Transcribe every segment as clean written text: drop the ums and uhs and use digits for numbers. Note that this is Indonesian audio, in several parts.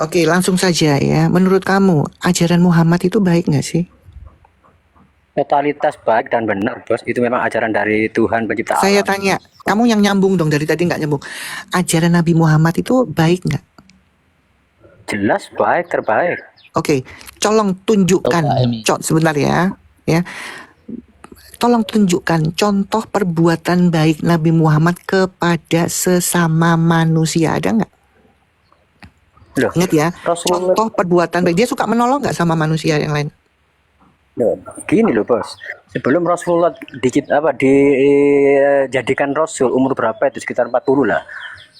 Oke, langsung saja ya. Menurut kamu, ajaran Muhammad itu baik nggak sih? Totalitas baik dan benar, Bos. Itu memang ajaran dari Tuhan pencipta Saya alam. tanya, kamu yang nyambung dong, dari tadi nggak nyambung. Ajaran Nabi Muhammad itu baik nggak? Jelas baik, terbaik. Oke, tolong tunjukkan. Coba Emi. Sebentar ya. Tolong tunjukkan contoh perbuatan baik Nabi Muhammad kepada sesama manusia. Ada nggak? Loh, Ingat ya, Rasulullah, contoh perbuatan baik. Dia suka menolong nggak sama manusia yang lain? loh, gini loh, Bos. Sebelum Rasulullah dijadikan Rasul, umur berapa itu? Sekitar 40 lah.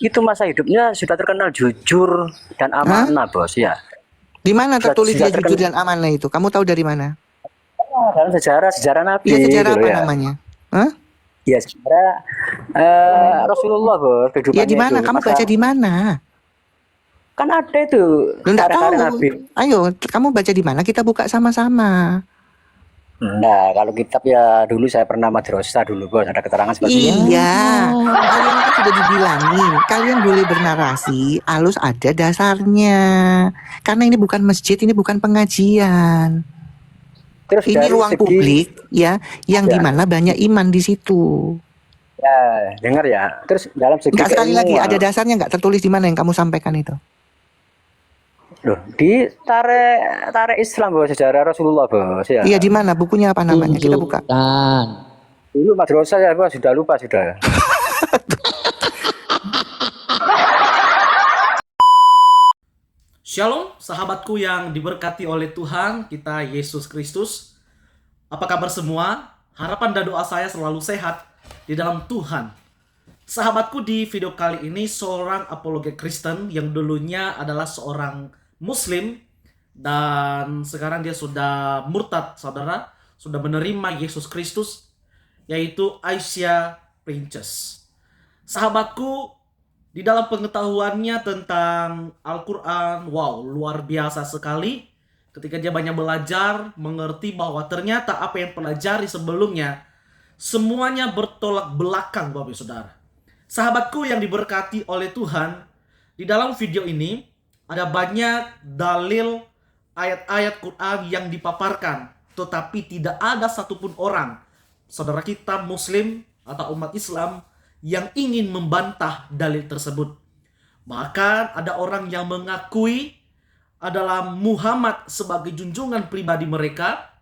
Itu masa hidupnya sudah terkenal jujur dan amanah, Bos, ya. Di mana tertulis dia Sudah jujur dan amanah itu? Kamu tahu dari mana? Dalam sejarah Nabi. Iya, sejarah gitu apa ya. namanya? Hah? Ya, sejarah Rasulullah, Bos. Ya Kehidupannya di mana? itu. Kamu baca di mana? Kan ada itu Lu nggak tahu. karya-karya Nabi. Ayo, kamu baca di mana? Kita buka sama-sama. Nah, kalau kitab ya dulu saya pernah madrasah dulu, Bos. Ada keterangan seperti itu. Iya, kalian kan sudah dibilangin. Kalian boleh bernarasi, halus ada dasarnya. Karena ini bukan masjid, ini bukan pengajian. Terus Ini dari ruang segi- publik, ya, yang Ya. dimana banyak iman di situ. Ya, dengar ya. Terus dalam segi Enggak, sekali lagi keilmuan, ada dasarnya nggak tertulis di mana yang kamu sampaikan itu? loh, di tarik Islam, Bos, sejarah Rasulullah, Bos, ya. Iya, di mana? Bukunya apa namanya? Kita buka. Tunjukkan. Dulu madrasah ya, Bos, sudah lupa sudah. Shalom, sahabatku yang diberkati oleh Tuhan kita Yesus Kristus. Apa kabar semua? Harapan dan doa saya selalu sehat di dalam Tuhan. Sahabatku, di video kali ini seorang apologet Kristen yang dulunya adalah seorang Muslim dan sekarang dia sudah murtad, saudara, sudah menerima Yesus Kristus, yaitu Aisyah Princess. Sahabatku, di dalam pengetahuannya tentang Al-Quran, wow, luar biasa sekali. Ketika dia banyak belajar, mengerti bahwa ternyata apa yang pelajari sebelumnya, semuanya bertolak belakang, Bapak Saudara. Sahabatku yang diberkati oleh Tuhan, di dalam video ini ada banyak dalil ayat-ayat Quran yang dipaparkan, tetapi tidak ada satupun orang, saudara kita Muslim atau umat Islam, yang ingin membantah dalil tersebut. Bahkan ada orang yang mengakui adalah Muhammad sebagai junjungan pribadi mereka.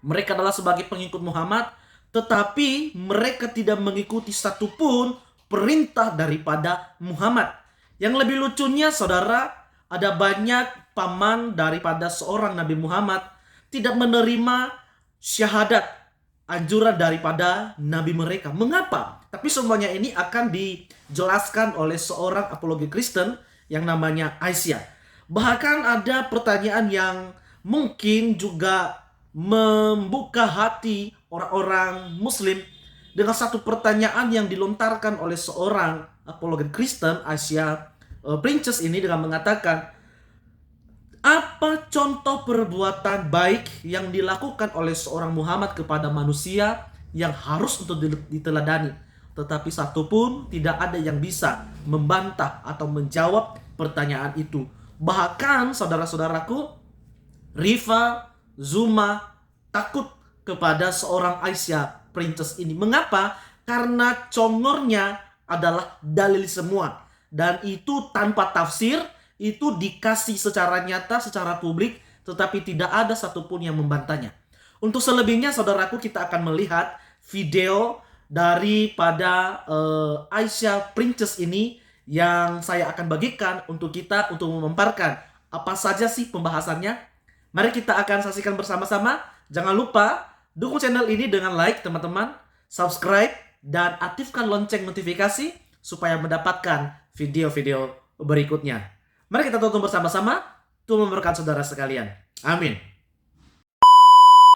Mereka adalah sebagai pengikut Muhammad, tetapi mereka tidak mengikuti satupun perintah daripada Muhammad. Yang lebih lucunya, saudara, ada banyak paman daripada seorang Nabi Muhammad tidak menerima syahadat, anjuran daripada Nabi mereka. Mengapa? Tapi semuanya ini akan dijelaskan oleh seorang apologi Kristen yang namanya Aisyah. Bahkan ada pertanyaan yang mungkin juga membuka hati orang-orang Muslim dengan satu pertanyaan yang dilontarkan oleh seorang apologet Kristen, Aisyah Princess ini, dengan mengatakan, apa contoh perbuatan baik yang dilakukan oleh seorang Muhammad kepada manusia yang harus untuk diteladani? Tetapi satupun tidak ada yang bisa membantah atau menjawab pertanyaan itu. Bahkan saudara-saudaraku, Rifa, Zuma takut kepada seorang Aisyah Princess ini. Mengapa? Karena congornya adalah dalil semua. Dan itu tanpa tafsir, itu dikasih secara nyata, secara publik, tetapi tidak ada satupun yang membantahnya. Untuk selebihnya, saudaraku, kita akan melihat video daripada Aisyah Princess ini yang saya akan bagikan untuk kita untuk mememparkan apa saja sih pembahasannya. Mari kita akan saksikan bersama-sama. Jangan lupa dukung channel ini dengan like, teman-teman, subscribe, dan aktifkan lonceng notifikasi supaya mendapatkan video-video berikutnya. Mari kita tonton bersama-sama. Tuhan memberkati saudara sekalian. Amin.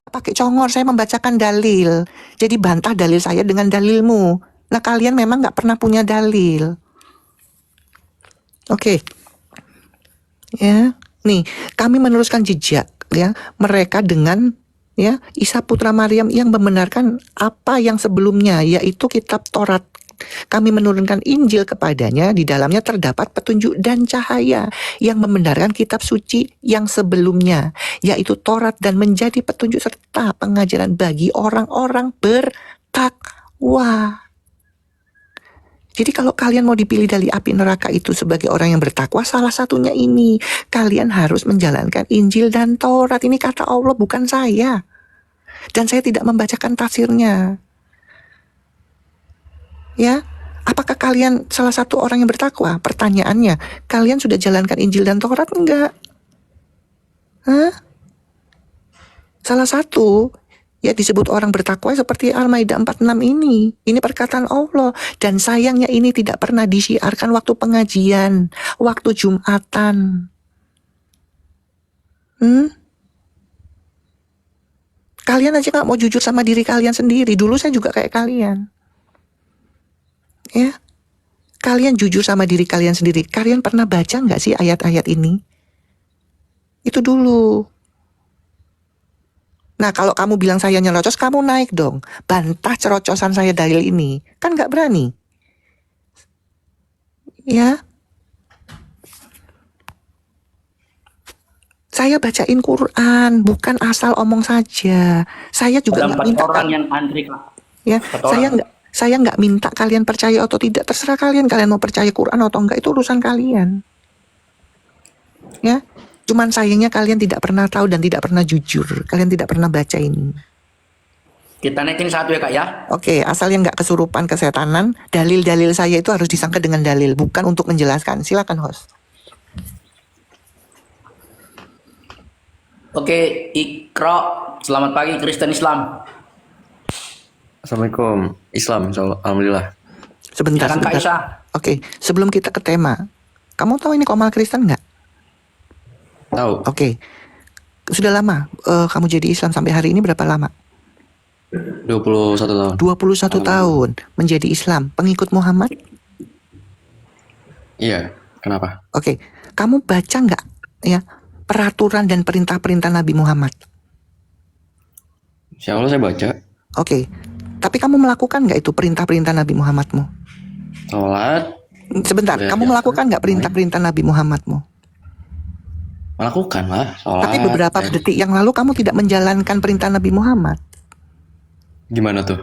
Pakai congor, saya membacakan dalil. Jadi bantah dalil saya dengan dalilmu. Nah, kalian memang nggak pernah punya dalil. Oke. Ya, nih, kami meneruskan jejak ya mereka dengan ya Isa putra Maryam yang membenarkan apa yang sebelumnya, yaitu kitab Taurat Kami menurunkan Injil kepadanya, di dalamnya terdapat petunjuk dan cahaya yang membenarkan kitab suci yang sebelumnya, yaitu Taurat, dan menjadi petunjuk serta pengajaran bagi orang-orang bertakwa. Jadi kalau kalian mau dipilih dari api neraka itu sebagai orang yang bertakwa, salah satunya ini. Kalian harus menjalankan Injil dan Taurat. Ini kata Allah, bukan saya. Dan saya tidak membacakan tafsirnya. Ya, apakah kalian salah satu orang yang bertakwa? Pertanyaannya, kalian sudah jalankan Injil dan Taurat enggak? Hah? Salah satu ya disebut orang bertakwa seperti Al-Maidah 46 ini. Ini perkataan Allah. Dan sayangnya ini tidak pernah disiarkan waktu pengajian, waktu Jumatan. Kalian aja gak mau jujur sama diri kalian sendiri. Dulu saya juga kayak kalian. Ya, kalian jujur sama diri kalian sendiri. Kalian pernah baca gak sih ayat-ayat ini? Itu dulu. Nah, kalau kamu bilang saya nyerocos, kamu naik dong. Bantah cerocosan saya dalil ini. Kan gak berani. Ya. Saya bacain Quran, bukan asal omong saja. Saya juga Ada gak 4 minta orang yang antri, Kak. ya, 4 orang. saya nggak minta kalian percaya atau tidak. Terserah kalian mau percaya Quran atau enggak, itu urusan kalian. Ya. Cuman sayangnya kalian tidak pernah tahu dan tidak pernah jujur. Kalian tidak pernah baca ini. Kita naikin 1 ya, Kak ya. Oke, asal yang nggak kesurupan kesetanan, dalil-dalil saya itu harus disangka dengan dalil, bukan untuk menjelaskan. Silakan, host. Oke, Ikra. Selamat pagi, Kristen Islam. Assalamualaikum. Islam, alhamdulillah. Sebentar, Silakan, Kak sebentar. Isa. Oke, sebelum kita ke tema, kamu tahu ini Komal Kristen nggak? Tahu. Oke, sudah lama kamu jadi Islam, sampai hari ini berapa lama? 21 tahun. 21 tahun menjadi Islam, pengikut Muhammad? Iya, kenapa? Oke, kamu baca nggak ya peraturan dan perintah-perintah Nabi Muhammad? Insya Allah saya baca. Oke, tapi kamu melakukan nggak itu perintah-perintah Nabi Muhammadmu? Sholat, Sebentar, Ya, kamu ya. melakukan nggak perintah-perintah Nabi Muhammadmu? melakukan lah. Sholat. Tapi beberapa detik yang lalu kamu tidak menjalankan perintah Nabi Muhammad. Gimana tuh?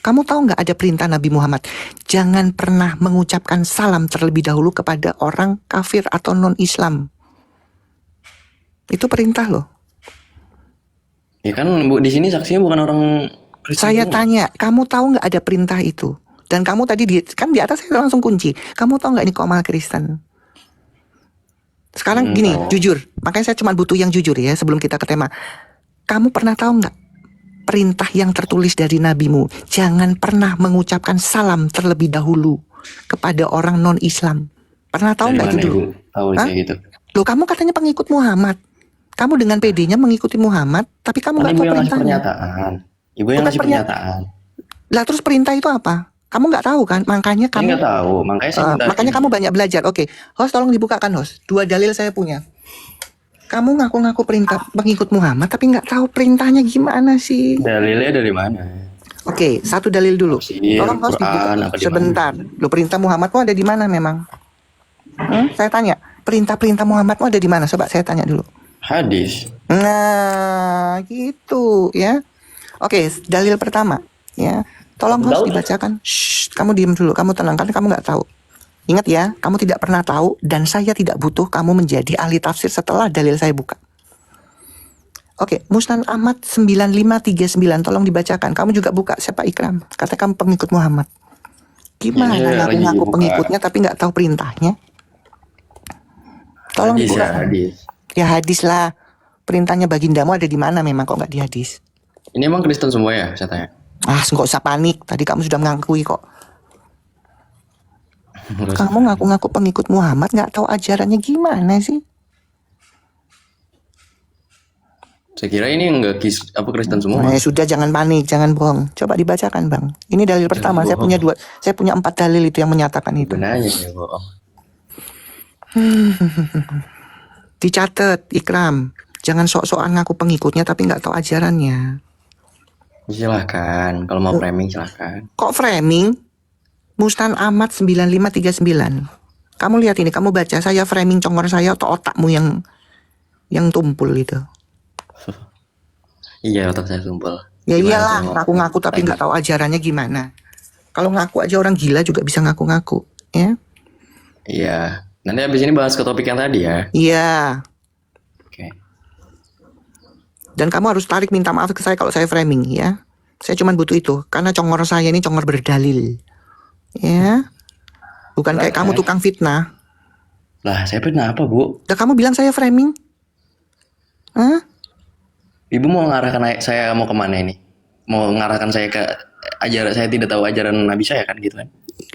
Kamu tahu nggak ada perintah Nabi Muhammad? Jangan pernah mengucapkan salam terlebih dahulu kepada orang kafir atau non-Islam. Itu perintah loh. Ya kan Bu di sini saksinya bukan orang Kristen. Saya semua. tanya, kamu tahu nggak ada perintah itu? Dan kamu tadi kan di atas saya langsung kunci. Kamu tahu nggak ini Komal Kristen? Sekarang gini, tahu. jujur. Makanya saya cuma butuh yang jujur ya sebelum kita ke tema. Kamu pernah tahu nggak perintah yang tertulis dari nabimu? Jangan pernah mengucapkan salam terlebih dahulu kepada orang non-Islam. Pernah tahu Dari nggak mana, itu dulu? Ibu? Tahu Hah? kayak gitu. Loh, kamu katanya pengikut Muhammad. Kamu dengan PD-nya mengikuti Muhammad, tapi kamu Kan nggak Ibu tahu yang ngasih perintahnya. pernyataan. Ibu yang Bukan ngasih pernyataan. Lah terus perintah itu apa? Kamu nggak tahu kan? Makanya Saya kamu nggak tahu, makanya saya minta makanya ini. kamu banyak belajar. Oke, host tolong dibukakan host. 2 dalil saya punya. Kamu ngaku-ngaku perintah pengikut Muhammad tapi nggak tahu perintahnya gimana sih? Dalilnya dari mana? Oke, 1 dalil dulu. Tafsir, Tolong host dibuka. Quran, apa di Sebentar. Lo perintah Muhammadmu ada di mana memang? Saya tanya, perintah-perintah Muhammadmu ada di mana? Coba saya tanya dulu. Hadis. Nah, gitu ya. Oke, dalil pertama ya. Tolong host Daud. dibacakan. Shh, kamu diam dulu, kamu tenang karena kamu nggak tahu. Ingat ya, kamu tidak pernah tahu dan saya tidak butuh kamu menjadi ahli tafsir setelah dalil saya buka. Oke, Musnad Ahmad 9539, tolong dibacakan. Kamu juga buka, siapa Ikram? Kata kamu pengikut Muhammad. Gimana Iya, lagi ngaku-ngaku buka. pengikutnya tapi nggak tahu perintahnya? Tolong Hadis dibuka. ya, hadis. Ya hadis lah. Perintahnya bagindamu ada di mana memang kok nggak di hadis? Ini emang Kristen semua ya, saya tanya. Ah, nggak usah panik. Tadi kamu sudah mengakui kok. Kamu ngaku-ngaku pengikut Muhammad nggak tahu ajarannya gimana sih? Saya kira ini enggak Kristen semua. Sudah jangan panik, jangan bohong. Coba dibacakan bang. Ini dalil pertama. Saya bohong. punya 2, saya punya 4 dalil itu yang menyatakan itu. Benarnya ya bohong. Dicatat, Ikram. Jangan sok-sokan ngaku pengikutnya tapi nggak tahu ajarannya. Silahkan, kalau mau framing silahkan. Kok framing? Mustan Ahmad 9539. Kamu lihat ini, kamu baca, saya framing congor saya atau otakmu yang tumpul gitu. Iya, otak saya tumpul. Ya Gimana iyalah, tuh? ngaku-ngaku tapi nggak tahu ajarannya gimana. Kalau ngaku aja orang gila juga bisa ngaku-ngaku, ya. Iya. Nanti abis ini bahas ke topik yang tadi ya. Iya. Oke. Dan kamu harus tarik minta maaf ke saya kalau saya framing, ya. Saya cuma butuh itu, karena congor saya ini congor berdalil, ya. Bukan kayak kamu tukang fitnah. Lah, saya pernah apa, Bu? Udah kamu bilang saya framing? Hah? Ibu mau ngarahkan saya mau kemana ini? Mau ngarahkan saya ke ajaran, saya tidak tahu ajaran Nabi saya kan gitu kan?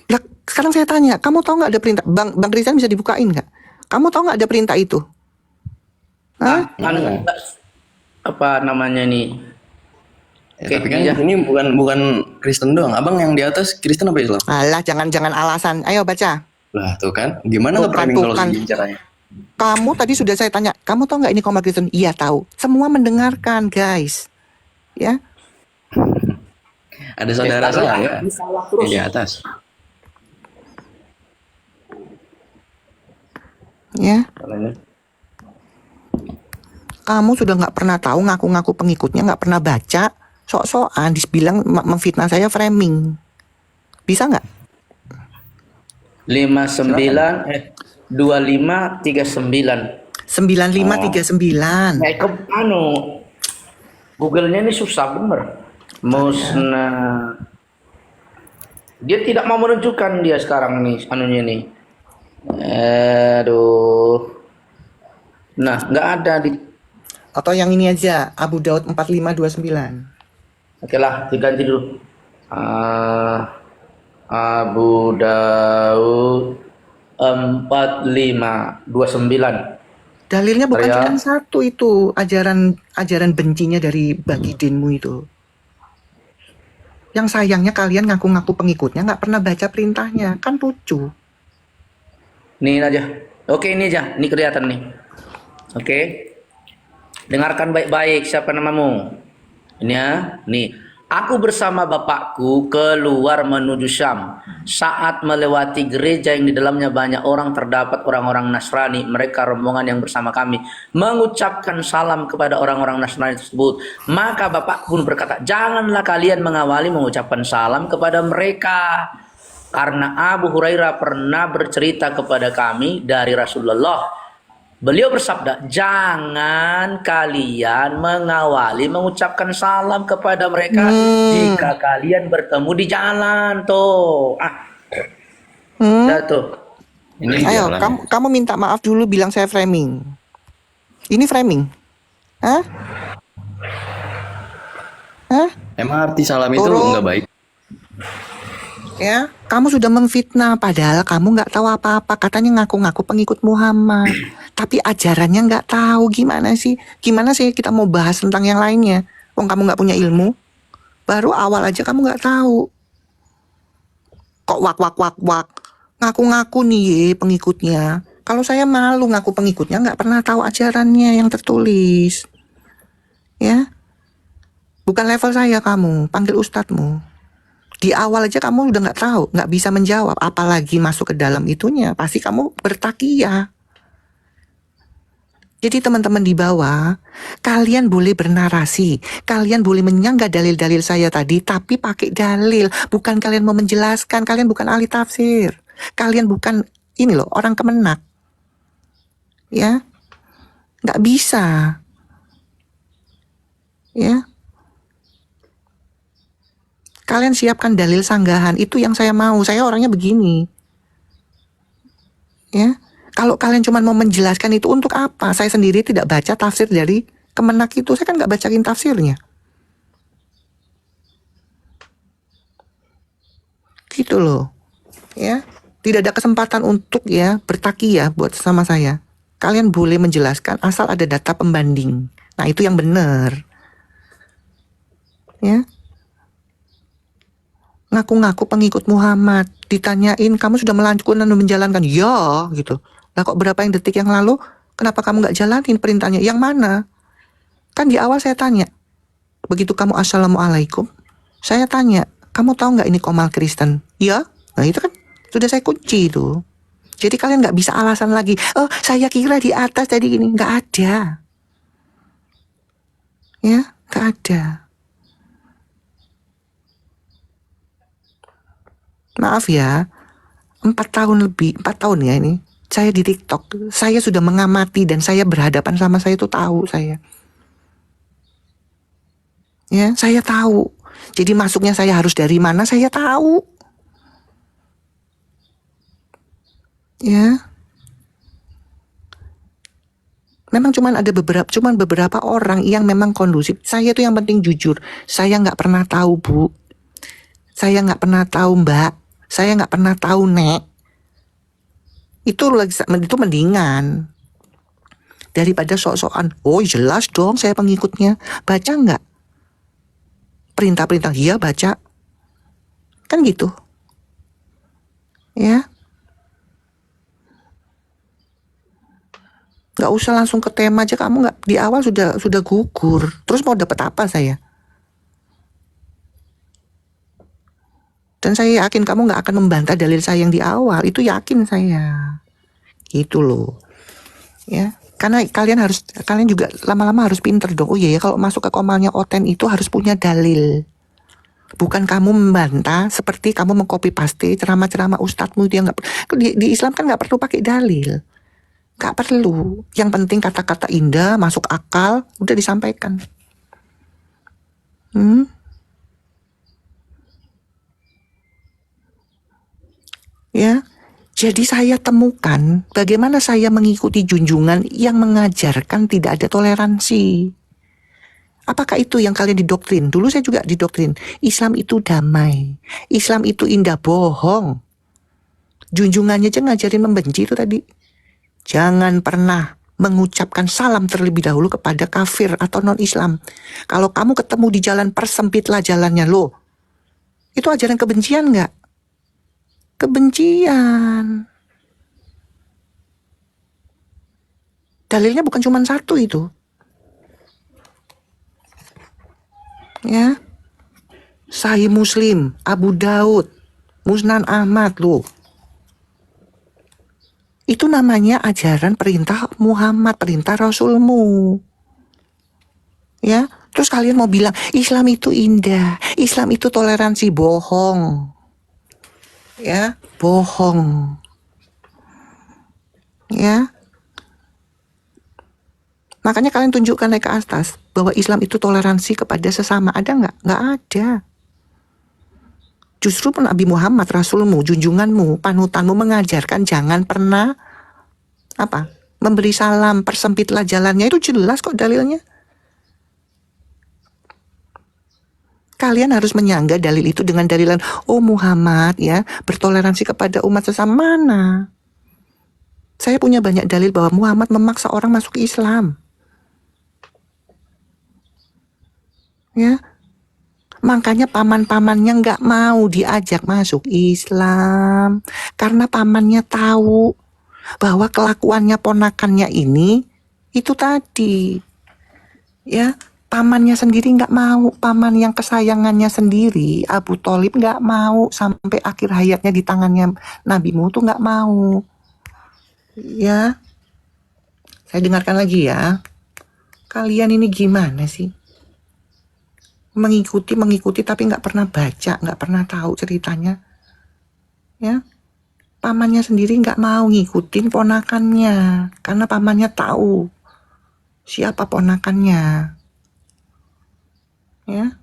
Lah, sekarang saya tanya, kamu tahu nggak ada perintah? Bang Christian bisa dibukain nggak? Kamu tahu nggak ada perintah itu? Hah? Apa namanya nih? Ya, tapi kan ini bukan Kristen doang. Abang yang di atas Kristen apa Islam? Alah, jangan alasan. Ayo baca. Lah, tuh kan. Gimana nge-framing kalau segini caranya? Kamu tadi sudah saya tanya, kamu tahu nggak ini koma Kristen? Iya tahu. Semua mendengarkan, guys. Ya. Ada saudara saya yang di atas. Ya. Kamu sudah nggak pernah tahu, ngaku-ngaku pengikutnya, nggak pernah baca, sok-sokan dibilang memfitnah saya framing. Bisa nggak? 2539. 9539. Ke Google-nya ini susah bener. Musna. Dia tidak mau menunjukkan dia sekarang nih anunya nih. Aduh. Nah, nggak ada di. Atau yang ini aja, Abu Daud 4529. Oke lah, diganti dulu. Abu Daud 4529. Dalilnya bukan Saya- cuma satu itu, ajaran bencinya dari Bagidinmu itu. Yang sayangnya kalian ngaku-ngaku pengikutnya nggak pernah baca perintahnya, kan lucu. Nih aja. Oke, ini aja. Ini kelihatan nih. Oke. Dengarkan baik-baik siapa namamu. Ini ya. Nih. Aku bersama bapakku keluar menuju Syam. Saat melewati gereja yang di dalamnya banyak orang, terdapat orang-orang Nasrani. Mereka rombongan yang bersama kami mengucapkan salam kepada orang-orang Nasrani tersebut. Maka bapakku pun berkata, janganlah kalian mengawali mengucapkan salam kepada mereka. Karena Abu Hurairah pernah bercerita kepada kami dari Rasulullah. Beliau bersabda, jangan kalian mengawali mengucapkan salam kepada mereka jika kalian bertemu di jalan tuh. Dah tuh. Ini Ayo, jalan. kamu minta maaf dulu, bilang saya framing. Ini framing. Hah? Hah? Emang arti salam itu Turun. nggak baik? Ya, kamu sudah memfitnah padahal kamu nggak tahu apa-apa. Katanya ngaku-ngaku pengikut Muhammad, tapi ajarannya nggak tahu. Gimana sih kita mau bahas tentang yang lainnya? Wong kamu nggak punya ilmu. Baru awal aja kamu nggak tahu. Kok wak. Ngaku-ngaku nih pengikutnya. Kalau saya malu ngaku pengikutnya, nggak pernah tahu ajarannya yang tertulis. Ya, bukan level saya kamu. Panggil ustadzmu. Di awal aja kamu udah nggak tahu, nggak bisa menjawab, apalagi masuk ke dalam itunya, pasti kamu bertakiyah. Jadi teman-teman di bawah, kalian boleh bernarasi, kalian boleh menyanggah dalil-dalil saya tadi, tapi pakai dalil, bukan kalian mau menjelaskan, kalian bukan ahli tafsir, kalian bukan ini loh orang kemenak, ya, nggak bisa, ya. Kalian siapkan dalil sanggahan, itu yang saya mau. Saya orangnya begini. Ya. Kalau kalian cuma mau menjelaskan itu untuk apa? Saya sendiri tidak baca tafsir dari Kemenak itu. Saya kan nggak bacain tafsirnya. Gitu loh. Ya. Tidak ada kesempatan untuk ya bertakiyah buat sama saya. Kalian boleh menjelaskan asal ada data pembanding. Nah, itu yang benar. Ya. Ngaku-ngaku pengikut Muhammad, ditanyain kamu sudah melanjutkan dan menjalankan, ya gitu. Lah kok berapa yang detik yang lalu, kenapa kamu nggak jalanin perintahnya? Yang mana? Kan di awal saya tanya, begitu kamu assalamualaikum, saya tanya, kamu tahu nggak ini komal Kristen? Ya, Nah itu kan sudah saya kunci itu. Jadi kalian nggak bisa alasan lagi. Oh saya kira di atas tadi gini. Nggak ada. Ya nggak ada. Maaf ya. 4 tahun lebih. 4 tahun ya ini. Saya di TikTok. Saya sudah mengamati dan saya berhadapan sama saya itu tahu saya. Ya saya tahu. Jadi masuknya saya harus dari mana saya tahu. Ya. Memang cuman beberapa orang yang memang kondusif. Saya tuh yang penting jujur. Saya nggak pernah tahu, Bu. Saya nggak pernah tahu, Mbak. Saya nggak pernah tahu, Nek. Itu mendingan daripada sok-sokan. Oh jelas dong saya pengikutnya. Baca nggak? Perintah-perintah iya baca. Kan gitu. Ya. Nggak usah langsung ke tema aja, kamu nggak di awal sudah gugur. Terus mau dapat apa saya? Dan saya yakin kamu nggak akan membantah dalil saya yang di awal. Itu yakin saya. Gitu loh. Ya. Karena kalian juga lama-lama harus pinter dong. Oh iya ya, kalau masuk ke komalnya Oten itu harus punya dalil. Bukan kamu membantah seperti kamu mengcopy paste ceramah-ceramah ustadzmu dia nggak. Di Islam kan nggak perlu pakai dalil. Gak perlu. Yang penting kata-kata indah, masuk akal, udah disampaikan. Ya, jadi saya temukan bagaimana saya mengikuti junjungan yang mengajarkan tidak ada toleransi. Apakah itu yang kalian didoktrin? Dulu saya juga didoktrin. Islam itu damai. Islam itu indah, bohong. Junjungannya aja ngajarin membenci itu tadi. Jangan pernah mengucapkan salam terlebih dahulu kepada kafir atau non-Islam. Kalau kamu ketemu di jalan, persempitlah jalannya loh. Itu ajaran kebencian nggak? Kebencian. Dalilnya bukan cuma satu itu. Ya. Sahih Muslim, Abu Daud, Musnan Ahmad loh. Itu namanya ajaran perintah Muhammad, perintah Rasulmu. Ya, terus kalian mau bilang Islam itu indah, Islam itu toleransi, bohong. Ya, bohong. Ya. Makanya kalian tunjukkan naik ke atas bahwa Islam itu toleransi kepada sesama. Ada nggak? Nggak ada. Justru Nabi Muhammad, Rasulmu, junjunganmu, panutanmu mengajarkan jangan pernah memberi salam, persempitlah jalannya. Itu jelas kok dalilnya. Kalian harus menyangga dalil itu dengan dalilan, oh Muhammad ya bertoleransi kepada umat sesama. Mana? Saya punya banyak dalil bahwa Muhammad memaksa orang masuk Islam. Ya. Makanya paman-pamannya nggak mau diajak masuk Islam. Karena pamannya tahu bahwa kelakuannya ponakannya ini itu tadi. Ya, pamannya sendiri nggak mau. Paman yang kesayangannya sendiri, Abu Thalib nggak mau sampai akhir hayatnya di tangannya nabimu tuh nggak mau. Ya, saya dengarkan lagi ya. Kalian ini gimana sih? Mengikuti tapi nggak pernah baca, nggak pernah tahu ceritanya. Ya, pamannya sendiri nggak mau ngikutin ponakannya karena pamannya tahu siapa ponakannya. Ya.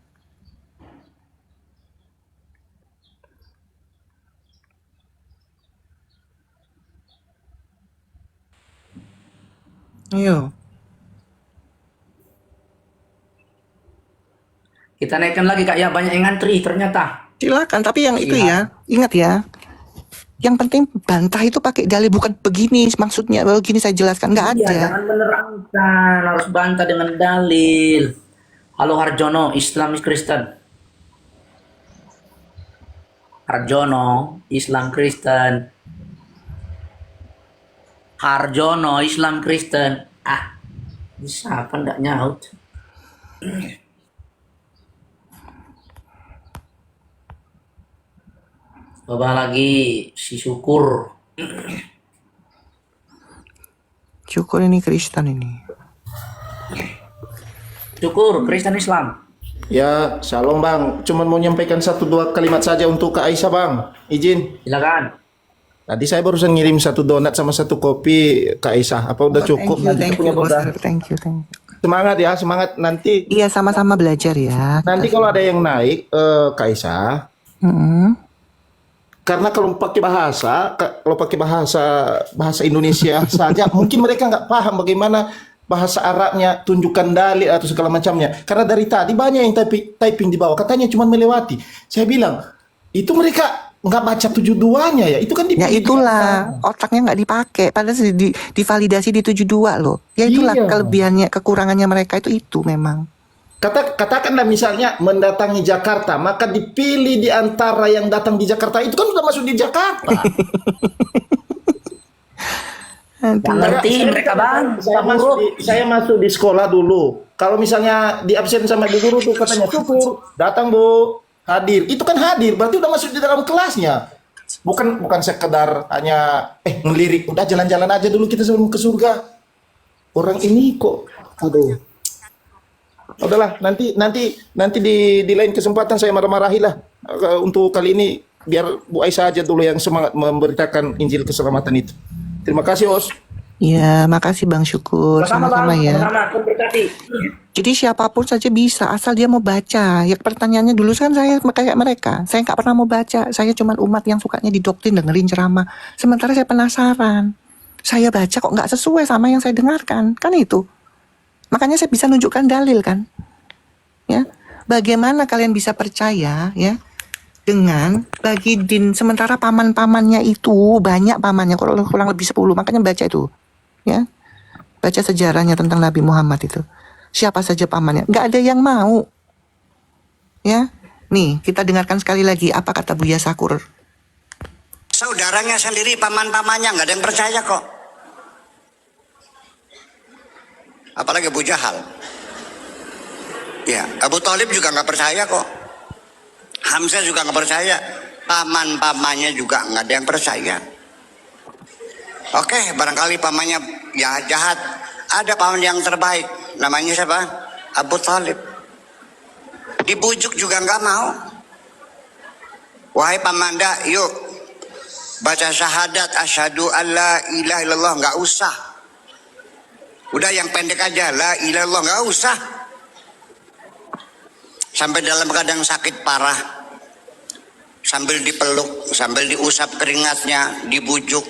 Ayo. Kita naikkan lagi Kak ya, banyak yang ngantri ternyata. Silakan, tapi yang itu Siap. ya, ingat ya. Yang penting bantah itu pakai dalil, bukan begini maksudnya. Begini saya jelaskan, nggak Iya, ada. jangan menerangkan, harus bantah dengan dalil. Halo Harjono, Islamis Kristen. Harjono, Islam Kristen. Harjono, Islam Kristen. Bisa apa nggak nyaut? Coba lagi si Syukur. Syukur ini Kristen ini. Syukur Kristen Islam. Ya, shalom Bang. Cuman mau nyampaikan 1-2 kalimat saja untuk Kak Aisyah Bang. Izin. Silakan. Tadi saya barusan ngirim 1 donat sama 1 kopi Kak Aisyah. Apa udah cukup? Thank you, Bos. Thank you. Semangat ya, semangat nanti. Iya, sama-sama belajar ya. Nanti kalau ada yang naik Kak Aisyah, Mm-mm. karena kalau pakai bahasa Indonesia saja, mungkin mereka nggak paham bagaimana bahasa Arabnya, tunjukkan dalil atau segala macamnya. Karena dari tadi banyak yang typing di bawah, katanya cuma melewati. Saya bilang, itu mereka nggak baca 72-nya ya. Itu kan Ya itulah, otaknya nggak dipakai. Padahal divalidasi di 72 loh. Ya itulah Iya. kelebihannya, kekurangannya mereka itu memang. Katakanlah misalnya mendatangi Jakarta, maka dipilih di antara yang datang di Jakarta itu kan sudah masuk di Jakarta. Yang ngerti mereka Bang. Saya masuk di sekolah dulu. Kalau misalnya di absen sama di guru tuh katanya syukur, datang Bu, hadir. Itu kan hadir, berarti udah masuk di dalam kelasnya. Bukan sekedar hanya ngelirik, udah jalan-jalan aja dulu kita sebelum ke surga. Orang ini kok, aduh. Udahlah, nanti di lain kesempatan saya marah-marahilah. Untuk kali ini biar Bu Aisyah aja dulu yang semangat memberitakan Injil keselamatan itu. Terima kasih, Os. Ya, makasih Bang Syukur. Sama-sama ya. Sama-sama, berkati. Jadi siapapun saja bisa, asal dia mau baca. Ya pertanyaannya dulu kan saya kayak mereka. Saya nggak pernah mau baca. Saya cuma umat yang sukanya didoktrin, dengerin ceramah. Sementara saya penasaran. Saya baca kok nggak sesuai sama yang saya dengarkan. Kan itu. Makanya saya bisa nunjukkan dalil kan. Ya. Bagaimana kalian bisa percaya ya dengan bagi din, sementara paman-pamannya itu banyak pamannya, kurang lebih 10. Makanya baca itu. Ya. Baca sejarahnya tentang Nabi Muhammad itu. Siapa saja pamannya, nggak ada yang mau. Ya, nih kita dengarkan sekali lagi apa kata Buya Sakur. Saudaranya sendiri, paman-pamannya nggak ada yang percaya kok. Apalagi Abu Jahal. Ya, Abu Thalib juga nggak percaya kok. Hamzah juga nggak percaya. Paman-pamannya juga nggak ada yang percaya. Oke, barangkali pamannya ya jahat. Ada paman yang terbaik. Namanya siapa? Abu Thalib. Dibujuk juga nggak mau. Wahai pamanda, yuk baca syahadat asyhadu alla ilaha illallah, nggak usah. Udah yang pendek aja, la ilaha illallah, nggak usah. Sampai dalam keadaan sakit parah, sambil dipeluk, sambil diusap keringatnya, dibujuk,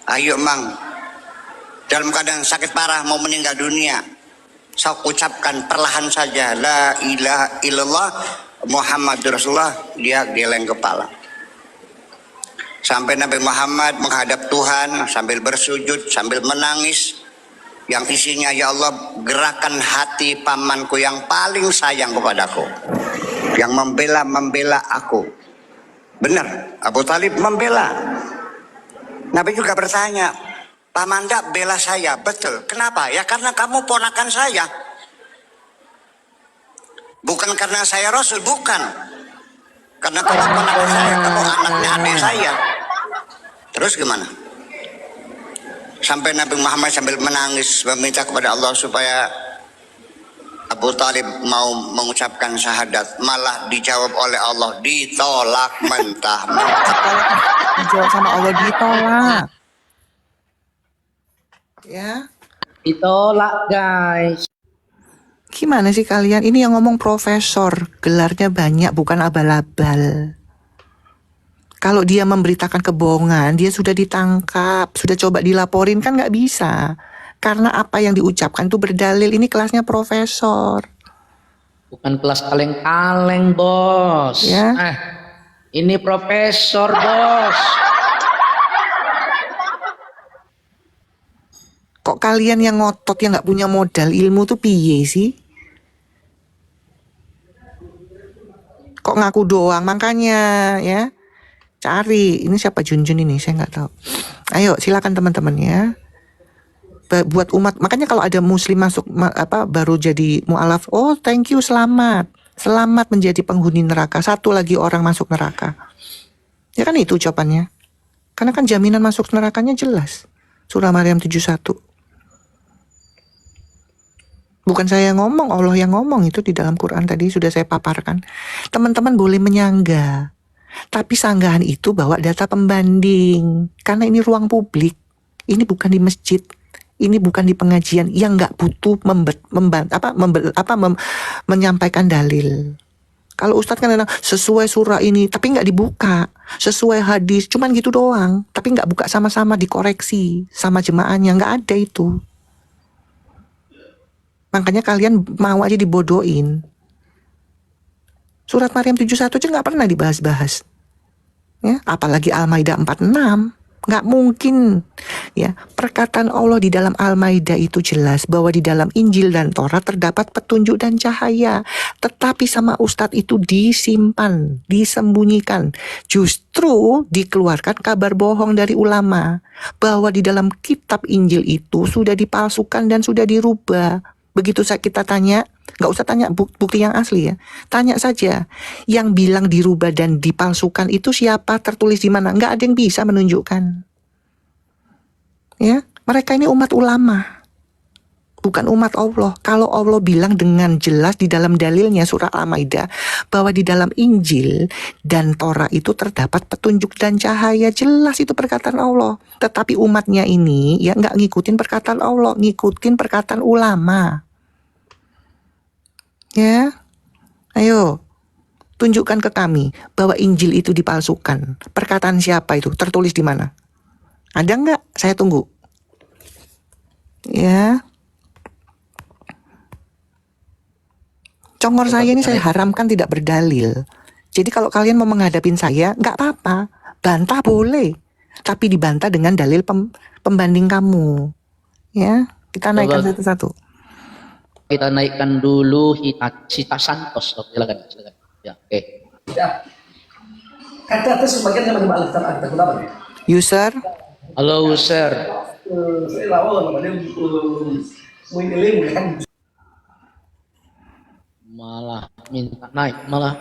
ayo mang, dalam keadaan sakit parah mau meninggal dunia, saya ucapkan perlahan saja la ilaha illallah Muhammadur Rasulullah. Dia geleng kepala sampai Nabi Muhammad menghadap Tuhan sambil bersujud, sambil menangis, yang isinya, ya Allah, gerakan hati pamanku yang paling sayang kepadaku, yang membela aku. Benar, Abu Thalib membela. Nabi juga bertanya, Pamanda bela saya, betul. Kenapa? Ya karena kamu ponakan saya. Bukan karena saya Rasul, bukan. Karena kamu ponakan saya, kamu anaknya adik saya. Terus gimana? Sampai Nabi Muhammad sambil menangis meminta kepada Allah supaya Abu Thalib mau mengucapkan syahadat, malah dijawab oleh Allah, ditolak mentah-mentah. Dijawab sama Allah, ditolak. Ya. Ditolak guys. Gimana sih kalian? Ini yang ngomong profesor, gelarnya banyak, bukan abal-abal. Kalau dia memberitakan kebohongan, dia sudah ditangkap, sudah coba dilaporin, kan nggak bisa. Karena apa yang diucapkan itu berdalil, ini kelasnya profesor. Bukan kelas kaleng-kaleng bos. Ya. Ini profesor bos. Kok kalian yang ngotot, yang nggak punya modal ilmu tuh piye sih? Kok ngaku doang, makanya ya. Cari, ini siapa Junjun ini, saya nggak tahu. Ayo silakan teman-teman ya. Buat umat, makanya kalau ada muslim masuk baru jadi mu'alaf, oh thank you, selamat menjadi penghuni neraka, satu lagi orang masuk neraka. Ya kan itu jawabannya. Karena kan jaminan masuk nerakanya jelas. Surah Maryam 71. Bukan saya yang ngomong, Allah yang ngomong, itu di dalam Quran tadi sudah saya paparkan. Teman-teman boleh menyangga. Tapi sanggahan itu bawa data pembanding. Karena ini ruang publik. Ini bukan di masjid. Ini bukan di pengajian yang nggak butuh menyampaikan dalil. Kalau Ustadz kan bilang sesuai surah ini, tapi nggak dibuka. Sesuai hadis, cuman gitu doang. Tapi nggak buka sama-sama, dikoreksi sama jemaahnya, nggak ada itu. Makanya kalian mau aja dibodohin. Surat Maryam 71 aja nggak pernah dibahas-bahas. Ya, apalagi Al-Maidah 46. Nggak mungkin. Ya, perkataan Allah di dalam Al-Maidah itu jelas bahwa di dalam Injil dan Taurat terdapat petunjuk dan cahaya. Tetapi sama Ustadz itu disimpan, disembunyikan. Justru dikeluarkan kabar bohong dari ulama bahwa di dalam kitab Injil itu sudah dipalsukan dan sudah dirubah. Begitu kita tanya, nggak usah tanya bukti yang asli ya. Tanya saja, yang bilang dirubah dan dipalsukan itu siapa, tertulis di mana? Nggak ada yang bisa menunjukkan. Ya, mereka ini umat ulama, bukan umat Allah. Kalau Allah bilang dengan jelas di dalam dalilnya surah Al-Maidah bahwa di dalam Injil dan Torah itu terdapat petunjuk dan cahaya, jelas itu perkataan Allah. Tetapi umatnya ini ya nggak ngikutin perkataan Allah, ngikutin perkataan ulama. Ya, ayo tunjukkan ke kami bahwa Injil itu dipalsukan. Perkataan siapa itu? Tertulis di mana? Ada nggak? Saya tunggu. Ya. Congor saya ini saya haramkan tidak berdalil. Jadi kalau kalian mau menghadapin saya, nggak apa-apa. Bantah boleh. Tapi dibantah dengan dalil pembanding kamu. Ya, kita naikkan satu-satu. Kita naikkan dulu Cita Santos. Oh, silakan. Ya, oke. Kata sebagian yang menyebar ada User. Halo, user. Malah minta naik, malah.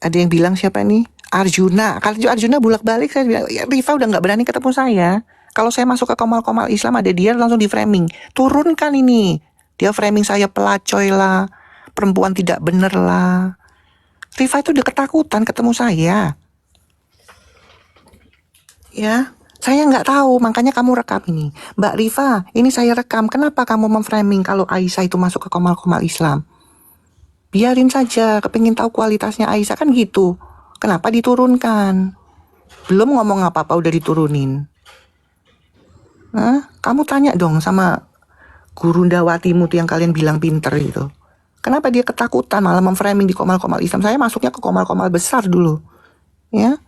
Ada yang bilang siapa nih? Arjuna. Kalau Arjuna bolak-balik saya bilang, ya, Rifa udah nggak berani ketemu saya. Kalau saya masuk ke komal-komal Islam ada dia langsung di framing. Turunkan ini. Dia framing saya pelacoy lah, perempuan tidak bener lah. Rifa itu udah ketakutan ketemu saya. Ya, saya nggak tahu, makanya kamu rekam ini. Mbak Rifa, ini saya rekam. Kenapa kamu memframing kalau Aisyah itu masuk ke komal-komal Islam? Biarin saja, kepingin tahu kualitasnya Aisyah kan gitu. Kenapa diturunkan? Belum ngomong apa-apa udah diturunin. Hah? Kamu tanya dong sama guru Dawatimu tuh yang kalian bilang pinter itu. Kenapa dia ketakutan malah memframing di komal-komal Islam? Saya masuknya ke komal-komal besar dulu. Ya.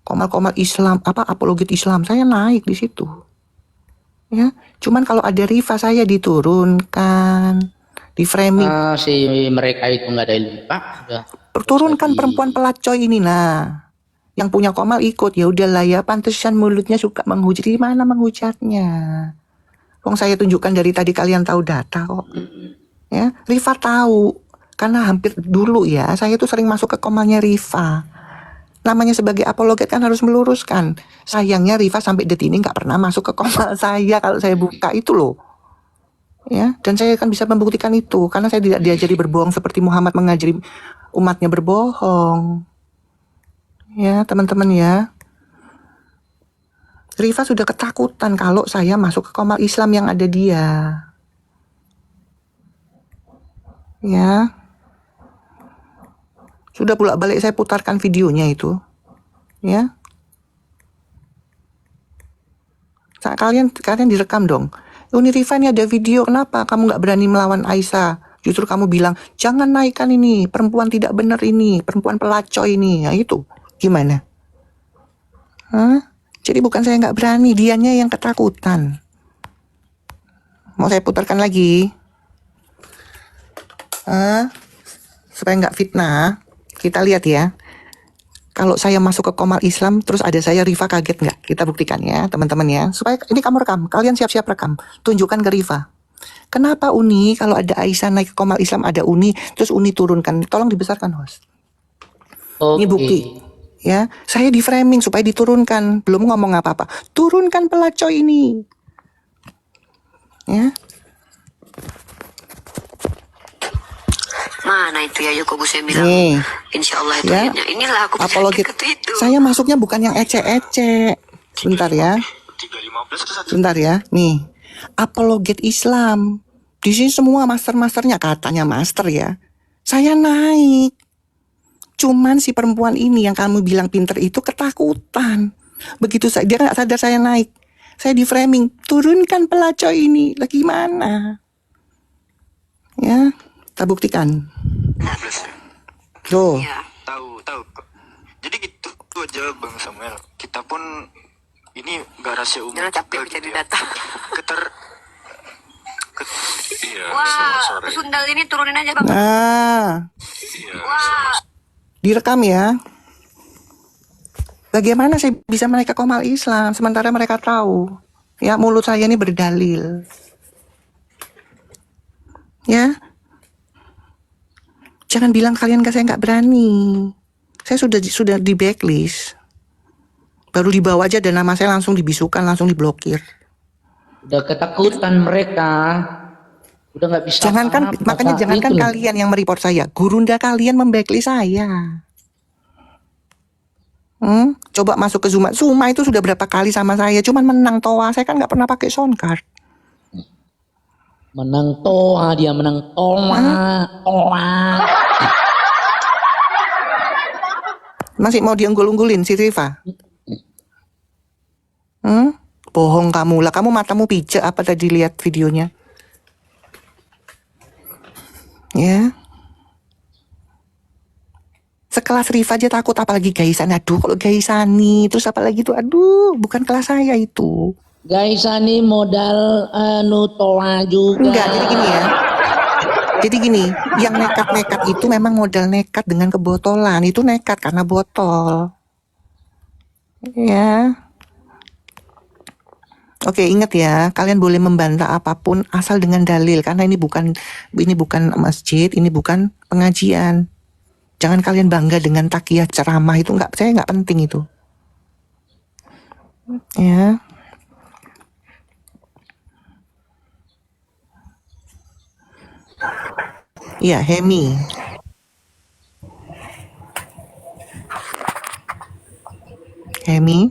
Komal-komal Islam, apologet Islam, saya naik di situ. Ya. Cuman kalau ada Rifa saya diturunkan, di framing. Si mereka itu nggak ada ilmu, Pak. Turunkan perempuan pelacoy ini nah. Yang punya komal ikut, ya udahlah ya, pantesan mulutnya suka menghujat. Di mana menghujatnya? Wong saya tunjukkan dari tadi kalian tahu data kok. Ya, Rifa tahu. Karena hampir dulu ya, saya tuh sering masuk ke komalnya Rifa. Namanya sebagai apologet kan harus meluruskan. Sayangnya Rifa sampai detik ini nggak pernah masuk ke komal saya kalau saya buka itu loh. Ya, dan saya kan bisa membuktikan itu karena saya tidak diajari berbohong seperti Muhammad mengajari umatnya berbohong. Ya, teman-teman ya. Rifa sudah ketakutan kalau saya masuk ke komal Islam yang ada dia. Ya. Sudah bolak-balik saya putarkan videonya itu. Ya. Kalian direkam dong. Uni Rifa ini ada video, kenapa kamu nggak berani melawan Aisyah? Justru kamu bilang, jangan naikkan ini, perempuan tidak benar ini, perempuan pelacur ini. Ya itu, gimana? Hah? Jadi bukan saya nggak berani, dianya yang ketakutan. Mau saya putarkan lagi? Supaya nggak fitnah, kita lihat ya. Kalau saya masuk ke komal Islam, terus ada saya Rifa kaget nggak? Kita buktikan ya teman-teman ya. Supaya ini kamu rekam, kalian siap-siap rekam. Tunjukkan ke Rifa. Kenapa Uni kalau ada Aisyah naik ke Komal Islam ada Uni, terus Uni turunkan? Tolong dibesarkan, host. Ini bukti. Ya, saya di framing supaya diturunkan. Belum ngomong apa-apa. Turunkan pelacoy ini. Ya. Mana itu ya Yakobus yang bilang Nih. insya Allah itu Ya. ayatnya. Inilah aku Apologet. itu. Saya masuknya bukan yang ecek-ecek. Sebentar ya. Sebentar ya. Nih. Apologet Islam. Di sini semua master-masternya, katanya master ya. Saya naik. Cuman si perempuan ini yang kamu bilang pinter itu ketakutan. Begitu dia nggak sadar saya naik. Saya di framing, turunkan pelacur ini. Lah gimana? Ya, kita buktikan. Tuh. Ya. Tahu. Jadi gitu aja Bang Samuel. Kita pun ini nggak rahasia umum. Jangan capek juga jadi gitu ya. data. Iya. Wah, sore. sundal ini turunin aja Bang. Nah, Iya. Wah, direkam ya. Bagaimana saya bisa menaik ke Komal Islam sementara mereka tahu? Ya, mulut saya ini berdalil. Ya. Jangan bilang kalian saya nggak berani. Saya sudah di backlist. Baru dibawa aja dan nama saya langsung dibisukan, langsung diblokir. Udah ketakutan mereka. Udah nggak bisa. Jangankan apa-apa. makanya jangankan Itu loh. kalian yang mereport saya, gurunda kalian membacklist saya. Coba masuk ke Zuma. Zuma itu sudah berapa kali sama saya, cuman menang toa. Saya kan nggak pernah pakai sound card. Menang toa dia menang toa. Masih mau diunggul-unggulin si Riva? Bohong kamu lah. Kamu matamu pijak apa tadi lihat videonya? Ya. Sekelas Riva aja takut, apalagi Gaisani. Aduh, kalau Gaisani terus apalagi itu, aduh, bukan kelas saya itu. Guys, ini modal toa juga. Enggak, jadi gini ya. Jadi gini, yang nekat-nekat itu memang modal nekat dengan kebotolan. Itu nekat karena botol. Ya. Oke, ingat ya, kalian boleh membantah apapun asal dengan dalil, karena ini bukan masjid, ini bukan pengajian. Jangan kalian bangga dengan takiyah ceramah itu, saya nggak penting itu. Ya. Iya, Hemi. Hemi.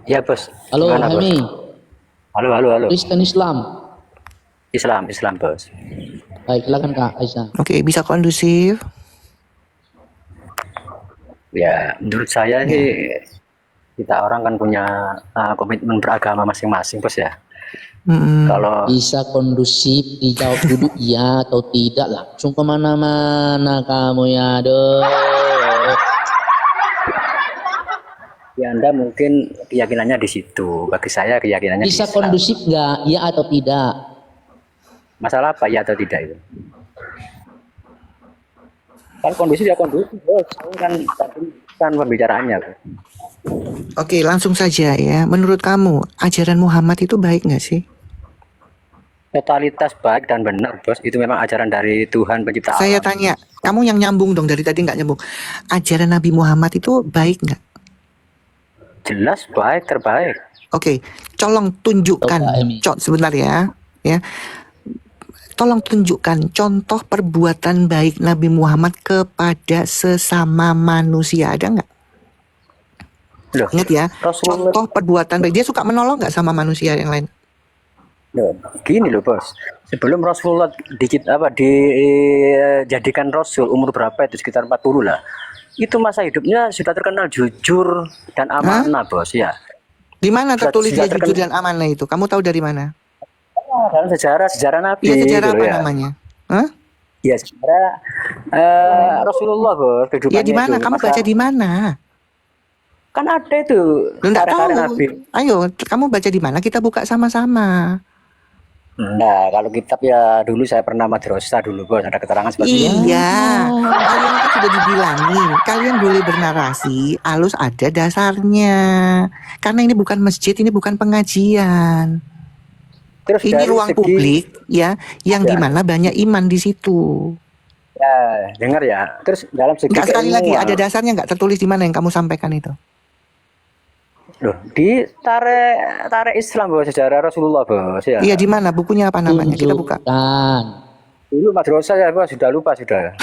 Ya bos. Halo Gimana, Bos? Hemi, Halo. Kristen Islam. Islam bos. Baik, silakan Kak Aisyah. Oke, bisa kondusif. Ya menurut saya sih kita orang kan punya komitmen beragama masing-masing bos ya. Kalau Bisa kondusif, dijawab dulu iya atau tidak, langsung kemana-mana kamu ya, aduh. ya Anda mungkin keyakinannya di situ, bagi saya keyakinannya di Bisa Islam. kondusif nggak, iya atau tidak? Masalah apa ya atau tidak itu? Kalau kondusif ya kondusif bos, kan pembicaraannya. Bos. Oke, langsung saja ya. Menurut kamu, ajaran Muhammad itu baik nggak sih? Totalitas baik dan benar bos, itu memang ajaran dari Tuhan pencipta Saya alam. tanya, kamu yang nyambung dong, dari tadi nggak nyambung. Ajaran Nabi Muhammad itu baik nggak? Jelas baik, terbaik. Oke, tolong tunjukkan. Coba, Emi. Sebentar ya. Tolong tunjukkan contoh perbuatan baik Nabi Muhammad kepada sesama manusia. Ada nggak? Loh, Ingat ya, Rasulullah. contoh perbuatan baik. Dia suka menolong nggak sama manusia yang lain? Loh, gini loh bos, sebelum Rasulullah dijadikan Rasul umur berapa itu sekitar 40 lah. Itu masa hidupnya sudah terkenal jujur dan amanah bos ya. Di mana tertulis Sudah dia jujur dan amanah itu? Kamu tahu dari mana? Dalam sejarah Nabi. Iya, sejarah gitu apa ya. namanya? Hah? Ya sejarah Rasulullah bos. Ya di mana? itu. Kamu Masa- baca di mana? Kan ada itu. Lu nggak tahu. karya-karya Nabi. Ayo, kamu baca di mana? Kita buka sama-sama. Nah, kalau kitab ya dulu saya pernah madrasah dulu bos, ada keterangan seperti itu. Iya, kalian kan sudah dibilangin, kalian boleh bernarasi, harus ada dasarnya. Karena ini bukan masjid, ini bukan pengajian. Terus Ini dari ruang segi publik ya, yang Ya. dimana banyak iman di situ. ya dengar ya. Terus dalam segi Enggak, sekali lagi keilmuan, ada dasarnya nggak tertulis di mana yang kamu sampaikan itu? loh, di tarik Islam bahwa sejarah Rasulullah bos ya. Iya, di mana bukunya, apa namanya? Kita buka. Tunjukkan. Dulu madrasah ya bos, sudah lupa sudah.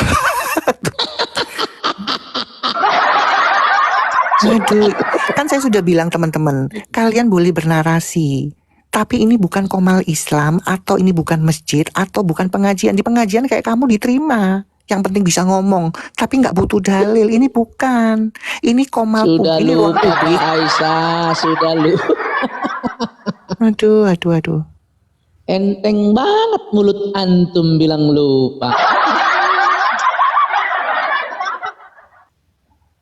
Aduh, kan saya sudah bilang teman-teman, kalian boleh bernarasi. Tapi ini bukan komal Islam, atau ini bukan masjid, atau bukan pengajian. Di pengajian kayak kamu diterima. Yang penting bisa ngomong, tapi nggak butuh dalil. Ini bukan. Ini komal Sudah publik, ini ruang lupa publik. Aisyah, sudah lupa. Aduh. Enteng banget mulut antum bilang lupa.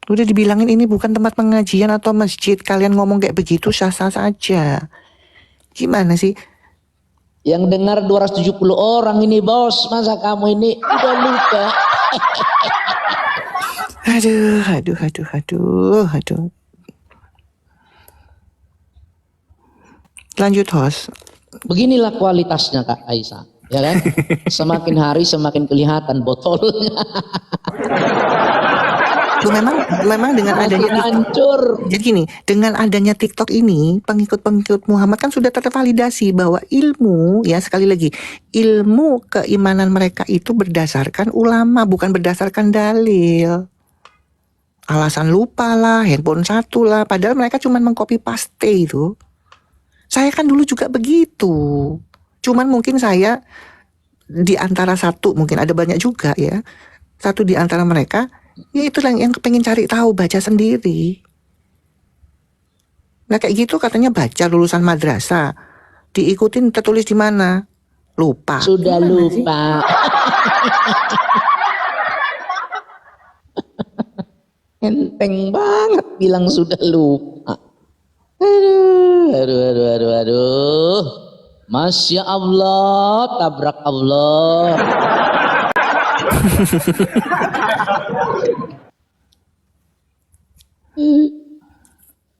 Udah dibilangin ini bukan tempat pengajian atau masjid. Kalian ngomong kayak begitu sah-sah saja. Gimana sih? Yang dengar 270 orang ini bos, masa kamu ini udah lupa? Aduh. Lanjut host. Beginilah kualitasnya Kak Aisyah, ya kan? Semakin hari semakin kelihatan botolnya. Tuh, memang dengan Makin adanya TikTok, hancur. jadi gini, dengan adanya TikTok ini, pengikut-pengikut Muhammad kan sudah tervalidasi bahwa ilmu, ya sekali lagi, ilmu keimanan mereka itu berdasarkan ulama, bukan berdasarkan dalil. Alasan lupa lah, handphone satu lah, padahal mereka cuma mengcopy paste itu. Saya kan dulu juga begitu. Cuman mungkin saya di antara satu, mungkin ada banyak juga ya. Satu di antara mereka, ya itulah yang pengen cari tahu, baca sendiri. Nah kayak gitu katanya baca lulusan madrasah. Diikutin tertulis di mana? Lupa. Sudah Gimana sih? lupa. Enteng banget bilang sudah lupa. Aduh. Masya Allah, tabrak Allah.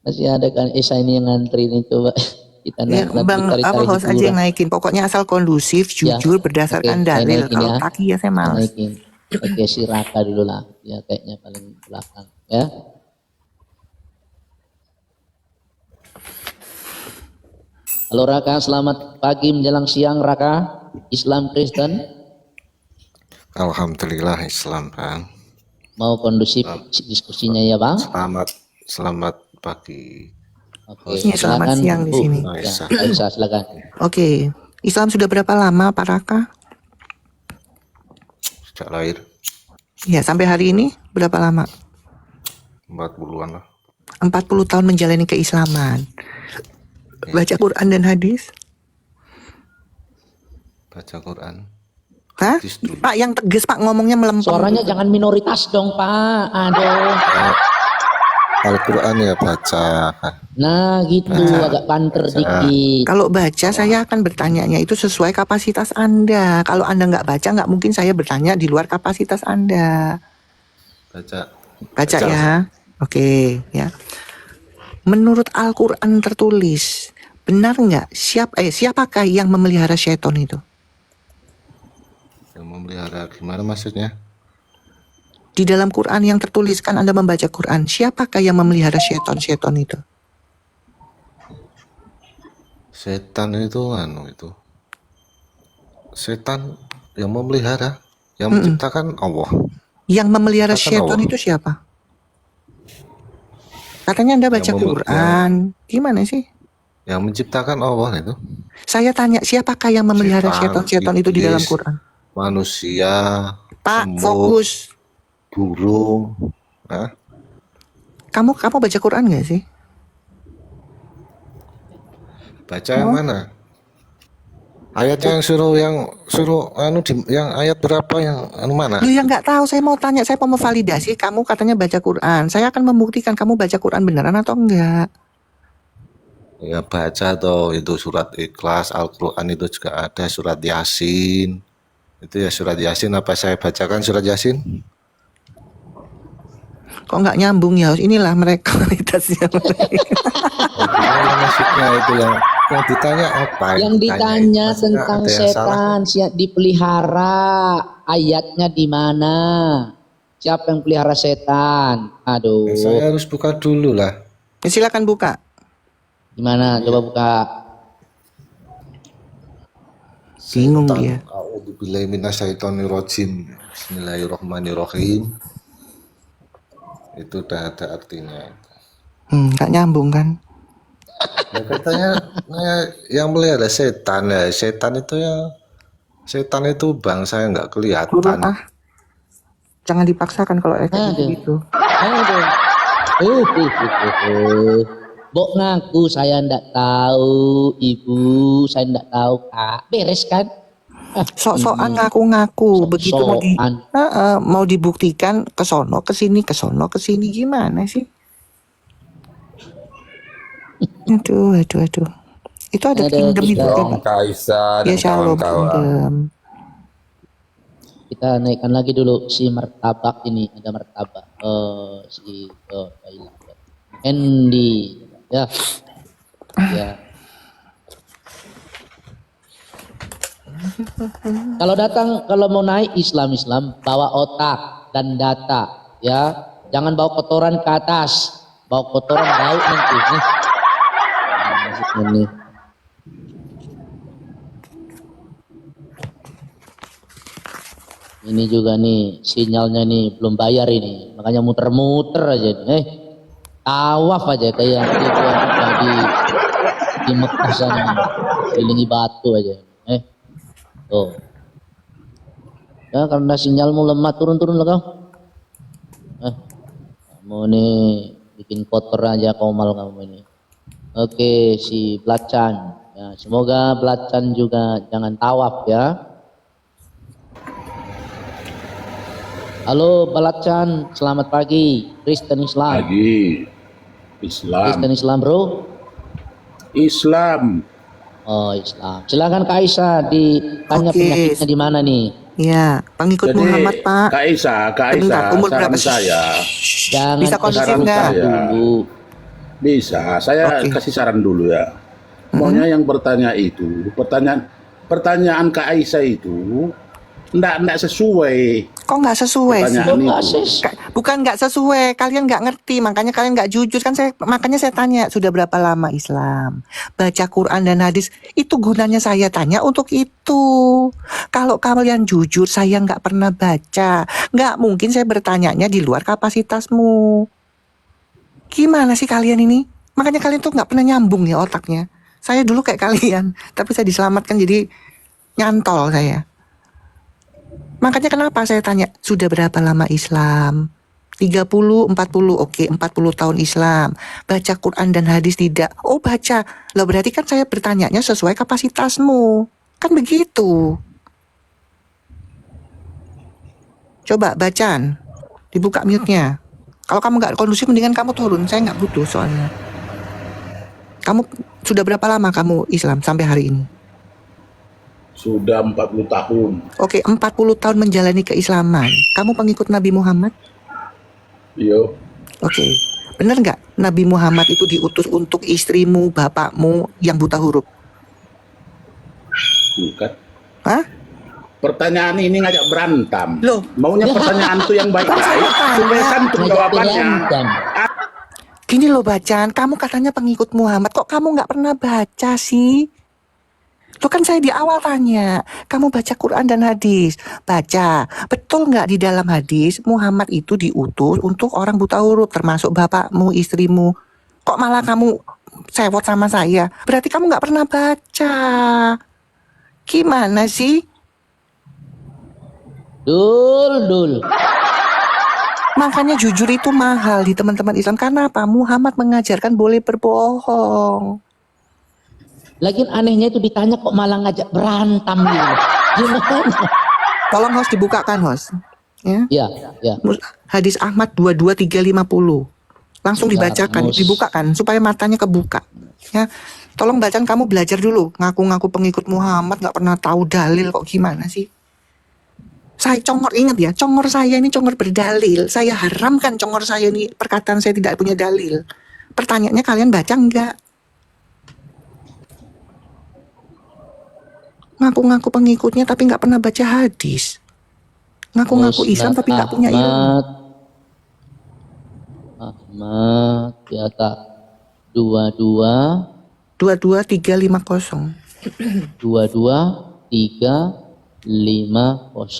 Masih ada kan Esa ini yang ngantri nih, coba kita Ya, Bang, apa host aja yang naikin. Pokoknya asal kondusif, Ya, jujur, berdasarkan oke, saya dalil. naikin Kalau ya. kaki ya saya malas. Naikin. Oke, si Raka dulu lah. Ya kayaknya paling belakang ya. Halo Raka, selamat pagi menjelang siang Raka. Islam Kristen Alhamdulillah Islam Bang. mau kondusif diskusinya ya Bang. Selamat pagi. Oke, Ya, selamat silakan, siang di Bu. sini. Ya, Aisyah silakan. Oke, Islam sudah berapa lama Pak Raka? Sejak lahir Ya, sampai hari ini berapa lama? 40-an lah. 40 tahun menjalani keislaman. Baca Quran dan hadis? Baca Quran. Hah? Hadis dulu. Pak, yang tegas Pak, ngomongnya melempem. Suaranya jangan minoritas dong Pak. Aduh. Al-Quran ya baca. Nah gitu agak banter dikit. Kalau baca saya akan bertanyanya itu sesuai kapasitas Anda. Kalau Anda nggak baca, nggak mungkin saya bertanya di luar kapasitas Anda. Baca. Baca ya. Oke, ya. Menurut Al-Quran tertulis, benar nggak siapakah yang memelihara syaitan itu? Yang memelihara gimana maksudnya? Di dalam Quran yang tertulis, kan Anda membaca Quran, siapakah yang memelihara syaitan itu? Setan itu itu. Setan yang memelihara, yang menciptakan Allah. Yang memelihara Katakan syaitan Allah. itu siapa? Katanya Anda baca Yang Quran. Gimana sih? Yang menciptakan Allah itu. Saya tanya, siapakah yang memelihara Setan, syaitan itu di dalam iblis, Quran? Manusia, Pak, semut, fokus. burung. Hah? Kamu baca Quran nggak sih? Baca yang mana? Ayatnya yang suruh yang ayat berapa yang mana? Lu yang nggak tahu, saya mau tanya, saya mau memvalidasi. Kamu katanya baca Quran. Saya akan membuktikan kamu baca Quran beneran atau enggak. Ya baca atau itu surat Ikhlas, Al-Quran itu juga ada, surat Yasin. Itu ya surat Yasin, apa saya bacakan surat Yasin? Kok nggak nyambung ya? Inilah mereka kualitasnya. Gimana maksudnya itu Yang ditanya apa? Yang ditanya Maksudnya tentang ada yang salah? setan siap dipelihara. Ayatnya di mana? Siapa yang pelihara setan? Aduh. Saya harus buka dulu lah. Ya, silakan buka. Gimana? Coba buka. Bingung dia. A'udzubillahi minasyaitonirrajim. Bismillahirrahmanirrahim. Itu udah ada artinya. Nggak nyambung kan? Ya, katanya yang melihara setan ya. Setan itu bangsa yang nggak kelihatan. Jangan dipaksakan kalau efek gitu. Aduh. Bok ngaku saya ndak tahu, ibu saya ndak tahu, kak. Beres kan? Sok-sokan ngaku-ngaku. Begitu mau dibuktikan kesono kesini gimana sih? Aduh. Itu ada kingdom itu. Kaisa Ya dan shalom kawan-kawan. kingdom. Kita naikkan lagi dulu si martabak ini, ada martabak. Andy, ya. Kalau mau naik Islam bawa otak dan data, ya. Jangan bawa kotoran ke atas, bawa kotoran bau nanti. Nih. Ini juga nih sinyalnya nih belum bayar ini, makanya muter-muter aja nih. Tawaf aja kayak itu di Mekah sana, kelilingi batu aja. Tuh. Ya karena sinyalmu lemah, turun lah kau. Kamu nih bikin kotor aja komal kamu ini. Oke, si Belacan. Ya, semoga Belacan juga jangan tawaf ya. Halo Belacan, selamat pagi. Kristen Islam. Pagi. Islam. Kristen Islam, bro. Islam. Oh, Islam. Silakan Kak Isa ditanya penyakitnya di mana nih? Ya, pengikut Jadi, Muhammad, Pak. Kak Isa, umur berapa? saran saya. Jangan Bisa kondusif nggak? dulu. Bisa, saya kasih saran dulu ya. Pokoknya yang bertanya itu, pertanyaan Kak Aisyah itu enggak sesuai. Kok nggak sesuai sih? Pertanyaan itu. Bukan nggak sesuai, kalian nggak ngerti, makanya kalian nggak jujur kan. Makanya saya tanya, sudah berapa lama Islam, baca Quran dan hadis. Itu gunanya saya tanya untuk itu. Kalau kalian jujur, saya nggak pernah baca, nggak mungkin saya bertanyanya di luar kapasitasmu. Gimana sih kalian ini? Makanya kalian tuh nggak pernah nyambung ya otaknya. Saya dulu kayak kalian, tapi saya diselamatkan jadi nyantol saya. Makanya kenapa saya tanya, sudah berapa lama Islam? 30, 40, oke 40 tahun Islam. Baca Quran dan hadis tidak? Oh baca. Loh berarti kan saya bertanyanya sesuai kapasitasmu. Kan begitu. Coba bacaan. Dibuka mute-nya. Kalau kamu nggak kondusif mendingan kamu turun. Saya nggak butuh soalnya. Kamu sudah berapa lama kamu Islam sampai hari ini? Sudah 40 tahun. Oke, 40 tahun menjalani keislaman. Kamu pengikut Nabi Muhammad? Iya. Oke. Benar nggak Nabi Muhammad itu diutus untuk istrimu, bapakmu yang buta huruf? Bukan. Hah? Pertanyaan ini ngajak berantem. Loh. Maunya pertanyaan tuh yang baik-baik. Supaya santun jawabannya. Gini loh Bacan, kamu katanya pengikut Muhammad, kok kamu nggak pernah baca sih? Loh kan saya di awal tanya, kamu baca Quran dan hadis, baca. Betul nggak di dalam hadis Muhammad itu diutus untuk orang buta huruf, termasuk bapakmu, istrimu? Kok malah kamu sewot sama saya? Berarti kamu nggak pernah baca. Gimana sih? Dul. Makanya jujur itu mahal di teman-teman Islam. Karena apa? Muhammad mengajarkan boleh berbohong. Lagian anehnya itu ditanya kok malah ngajak berantem gitu. Gimana? Tolong host dibukakan host. Ya. Ya. Hadis Ahmad 22350. Langsung dibacakan, dibukakan supaya matanya kebuka. Ya. Tolong bacaan, kamu belajar dulu. Ngaku-ngaku pengikut Muhammad nggak pernah tahu dalil, kok gimana sih? Saya congor, ingat ya, congor saya ini congor berdalil. Saya haramkan congor saya ini perkataan saya tidak punya dalil. Pertanyaannya kalian baca enggak? Ngaku-ngaku pengikutnya tapi nggak pernah baca hadis. Ngaku-ngaku Islam tapi nggak punya ilmu. Ahmad ya tak 22350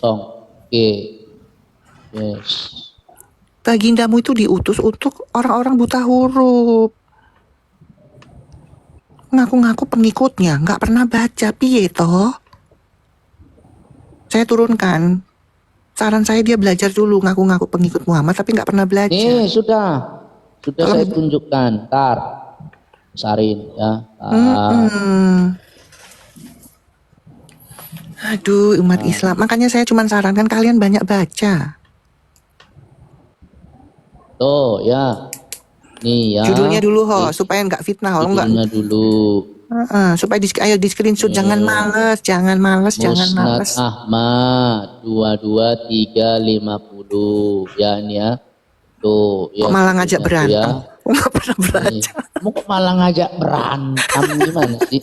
Oke. Yes. Bagindamu itu diutus untuk orang-orang buta huruf. Ngaku-ngaku pengikutnya nggak pernah baca, piye toh? Saya turunkan. Saran saya dia belajar dulu, ngaku-ngaku pengikut Muhammad tapi nggak pernah belajar. Sudah saya tunjukkan. Tar, Sarin ya. Aduh, umat Islam. Makanya saya cuma sarankan kalian banyak baca. Tuh ya. Nih ya. Judulnya dulu supaya nggak fitnah Judulnya dulu. Supaya ayo di screenshot, jangan males. Musnad Ahmad 22350 ya ini ya. Tuh ya. Kok malah ngajak berantem? Ya. Nggak pernah baca. Kok malah ngajak berantem gimana sih?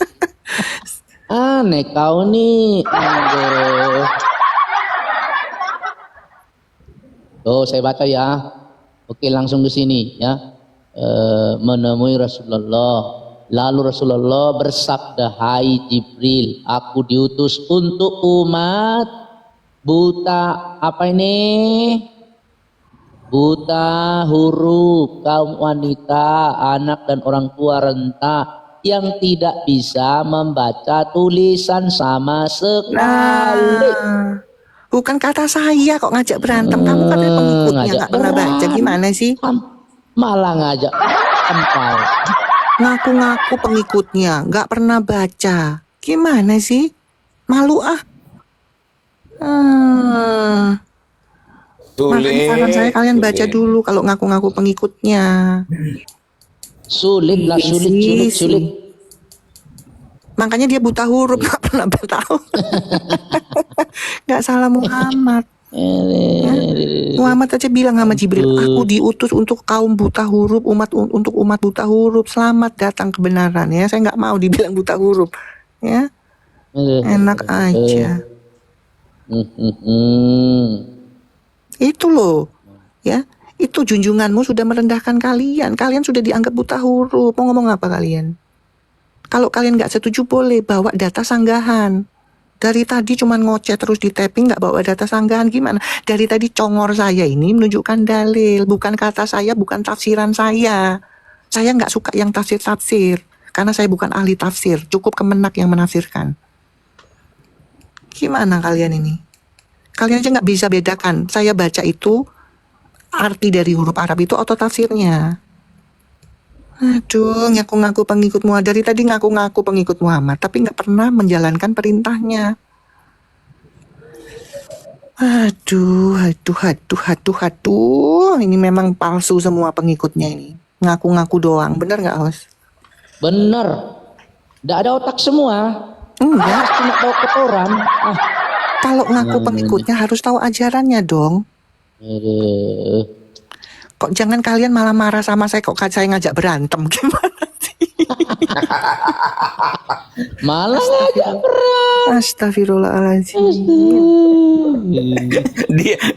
Aneh kau nih. Aduh. Tuh saya baca ya. Oke, langsung ke sini ya. Menemui Rasulullah. Lalu Rasulullah bersabda, "Hai Jibril, aku diutus untuk umat buta apa ini? Buta huruf, kaum wanita, anak dan orang tua renta yang tidak bisa membaca tulisan sama sekali." Bukan kata saya kok ngajak berantem. Kamu kan pengikutnya nggak pernah baca, gimana sih? Malah ngajak empal. Ngaku-ngaku pengikutnya nggak pernah baca, gimana sih? Malu ah. Makanya saran saya kalian baca dulu kalau ngaku-ngaku pengikutnya. Sulit. Makanya dia buta huruf, nggak pernah tahu. Nggak salah Muhammad. Muhammad aja bilang sama Jibril, aku diutus untuk kaum buta huruf, untuk umat buta huruf. Selamat datang kebenaran ya. Saya nggak mau dibilang buta huruf, ya. Enak aja. Itu loh, ya. Itu junjunganmu sudah merendahkan kalian. Kalian sudah dianggap buta huruf. Mau ngomong apa kalian? Kalau kalian nggak setuju boleh bawa data sanggahan. Dari tadi cuman ngoceh terus di tapping, nggak bawa data sanggahan gimana? Dari tadi congor saya ini menunjukkan dalil, bukan kata saya, bukan tafsiran saya. Saya nggak suka yang tafsir-tafsir, karena saya bukan ahli tafsir. Cukup Kemenak yang menafsirkan. Gimana kalian ini? Kalian aja nggak bisa bedakan. Saya baca itu arti dari huruf Arab itu atau tafsirnya. Aduh, ngaku-ngaku pengikut Muhammad. Dari tadi ngaku-ngaku pengikut Muhammad, tapi nggak pernah menjalankan perintahnya. Aduh. Ini memang palsu semua pengikutnya ini. Ngaku-ngaku doang. Bener nggak, Hos? Bener. Nggak ada otak semua. Enggak. Cuma tahu kotoran. Kalau ngaku pengikutnya harus tahu ajarannya dong. Kok jangan kalian malah marah sama saya kok saya ngajak berantem, gimana sih? Malah ngajak berantem. Astagfirullahaladzim.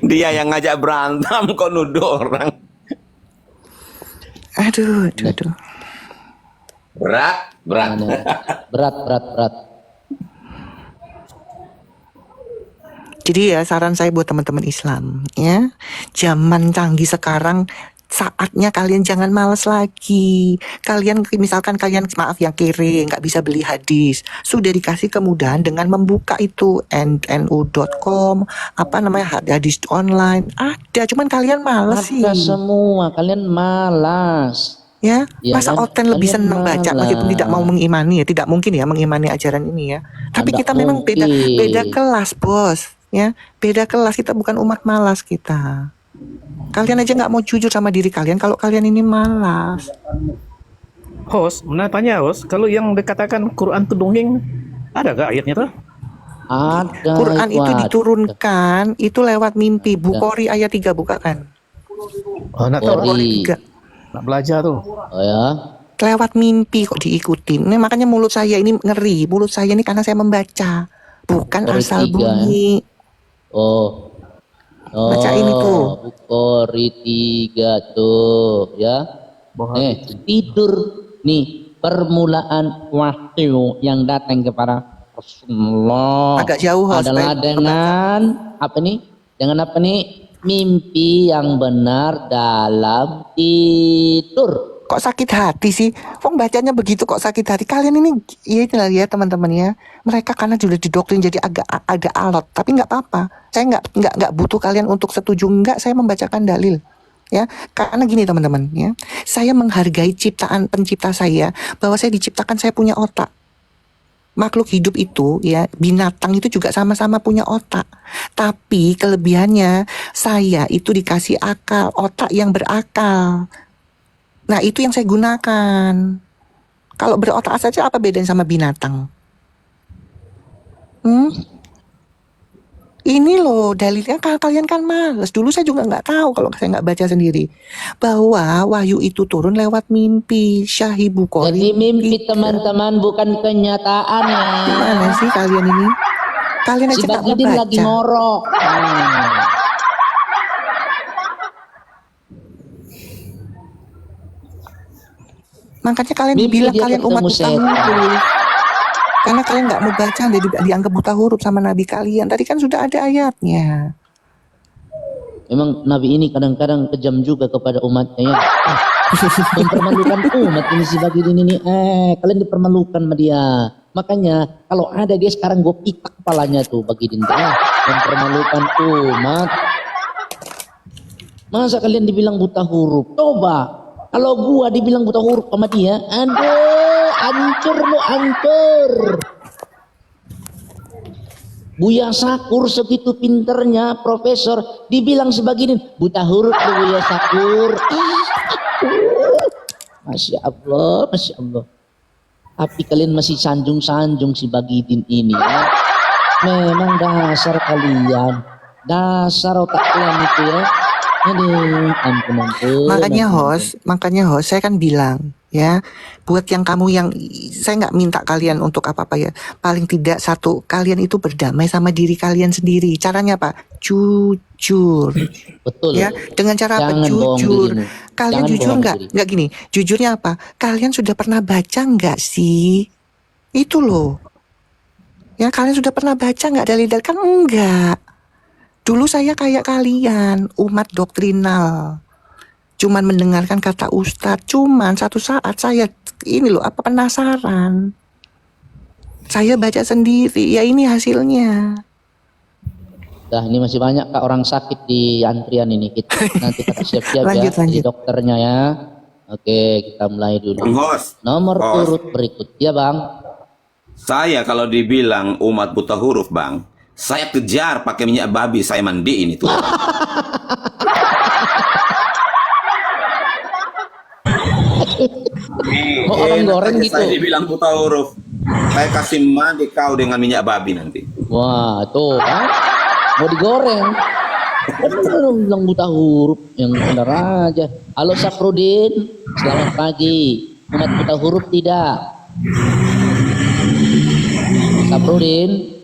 Dia yang ngajak berantem kok nuduh orang. Aduh. Berat. Jadi ya saran saya buat teman-teman Islam ya, zaman canggih sekarang saatnya kalian jangan malas lagi. Kalian misalkan kalian maaf yang kere nggak bisa beli hadis, sudah dikasih kemudahan dengan membuka itu nu.com apa namanya hadis online ada, cuman kalian malas sih. Ada semua, kalian malas. Ya, masa kan? Oten lebih Kalian senang baca meskipun tidak mau mengimani ya, tidak mungkin ya mengimani ajaran ini ya. Tapi Tidak kita memang beda mungkin. kelas, Bos. Ya, beda kelas, kita bukan umat malas kita. Kalian aja nggak mau jujur sama diri kalian kalau kalian ini malas. Host, tanya host, kalau yang dikatakan Quran itu dongeng, ada gak ayatnya tuh? Ada. Quran itu diturunkan itu lewat mimpi. Bukhari ayat 3 bukakan. Oh, nak tahu Bukhari. 3. Nak belajar tuh. Oh ya. Lewat mimpi kok diikutin. Ini makanya mulut saya ini ngeri. Mulut saya ini karena saya membaca. bukan Kori asal 3 ya. bunyi. Oh. Bacain itu. Kori 3 tuh ya. Tidur nih permulaan wahyu yang datang kepada Rasulullah Agak jauh adalah dengan apa nih? Dengan apa nih? Mimpi yang benar dalam tidur. Kok sakit hati sih? Wong bacanya begitu kok sakit hati. Kalian ini ya itulah ya teman-teman ya. Mereka karena sudah didoktrin jadi agak alot, tapi nggak apa-apa. Saya nggak butuh kalian untuk setuju enggak. Saya membacakan dalil. Ya, karena gini teman-teman ya. Saya menghargai ciptaan pencipta saya bahwa saya diciptakan saya punya otak. Makhluk hidup itu ya, binatang itu juga sama-sama punya otak. Tapi kelebihannya saya itu dikasih akal, otak yang berakal. Nah, itu yang saya gunakan. Kalau berotak saja apa bedanya sama binatang? Ini loh dalilnya, kalian kan males. Dulu saya juga nggak tahu kalau saya nggak baca sendiri. Bahwa wahyu itu turun lewat mimpi. Syahibu Qori. Jadi mimpi teman-teman bukan kenyataannya. Gimana sih kalian ini? Kalian aja Si nggak mau Bagidin baca. lagi ngorok. Makanya kalian Mimpi bilang dia kalian ketemu umat buta setan. huruf. Karena kalian nggak mau baca, dianggap buta huruf sama nabi kalian. Tadi kan sudah ada ayatnya. Memang Nabi ini kadang-kadang kejam juga kepada umatnya ya. Mempermalukan umat ini si Bagidin ini. Kalian dipermalukan sama dia. Makanya kalau ada dia sekarang gue pitak kepalanya tuh Bagidin. Mempermalukan umat. Masa kalian dibilang buta huruf? Coba. Kalau gua dibilang buta huruf sama dia, aduh, hancur lu, hancur. Buya Sakur segitu pinternya, profesor, dibilang sebaginin, buta huruf lu Buya Sakur. Masya Allah, Masya Allah. Tapi kalian masih sanjung-sanjung si Bagidin ini ya. Memang dasar kalian, dasar otak kalian itu ya. Aduh, ampun. Makanya host, saya kan bilang ya, buat yang kamu yang saya nggak minta kalian untuk apa-apa ya. Paling tidak satu, kalian itu berdamai sama diri kalian sendiri. Caranya apa? Jujur. Betul. Ya, dengan cara apa? Jujur. Kalian jujur nggak? Nggak gini. Jujurnya apa? Kalian sudah pernah baca nggak sih? Itu loh. Ya, kalian sudah pernah baca nggak dalil-dalil? Kan enggak. Dulu saya kayak kalian, umat doktrinal. Cuman mendengarkan kata ustadz. Cuman satu saat saya ini loh, penasaran. Saya baca sendiri, ya ini hasilnya. Ini masih banyak Kak orang sakit di antrian ini. Kita nanti kita siap-siap ya di dokternya ya. Oke, kita mulai dulu. Nomor urut berikut ya Bang. Saya kalau dibilang umat buta huruf Bang, saya kejar pakai minyak babi, saya mandiin itu. Orang goreng gitu. Saya dibilang buta huruf, saya kasih mandi kau dengan minyak babi nanti. Wah, tuh kan? Mau digoreng. Bener bilang buta huruf, yang benar aja. Halo Safrudin, selamat pagi. Umat buta huruf tidak? Safrudin.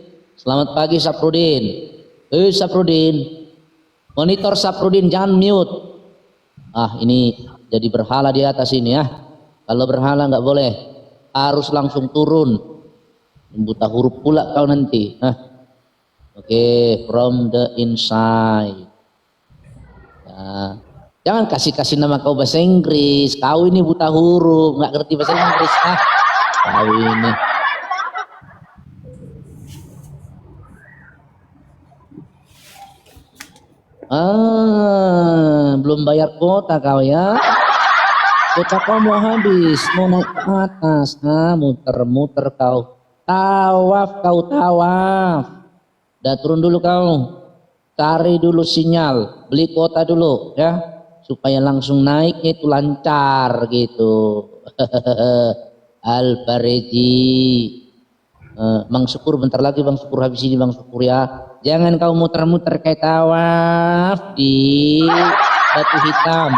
Selamat pagi Safrudin. Safrudin. Monitor Safrudin, jangan mute. Ini jadi berhala di atas ini ya. Kalau berhala nggak boleh. Harus langsung turun. Buta huruf pula kau nanti. Oke, from the inside. Ya. Jangan kasih nama kau bahasa Inggris. Kau ini buta huruf, nggak ngerti bahasa Inggris. Kau ini. Belum bayar kuota kau ya. Kuota kau mau habis, mau naik ke atas. Muter-muter kau. Tawaf kau, tawaf. Udah turun dulu kau. Cari dulu sinyal, beli kuota dulu ya. Supaya langsung naiknya itu lancar gitu. Al-Fareji. Bang Syukur bentar lagi Bang Syukur habis ini Bang Syukur ya. Jangan kau muter-muter kayak tawaf di batu hitam.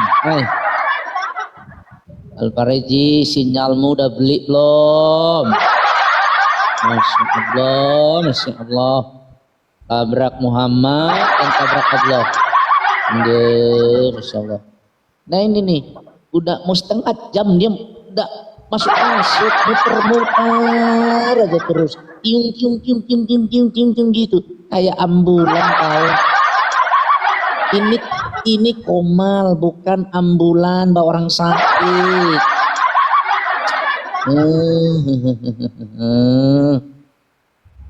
Al-Fareji, sinyalmu udah beli belum? Masya Allah, Masya Allah. Tabrak Muhammad dan tabrak Allah. Masya Allah. Nah ini nih, udah mau setengah jam dia udah masuk muter-muter aja terus. Tiung gitu. Kayak ambulan tahu. Ini komal bukan ambulan bawa orang sakit.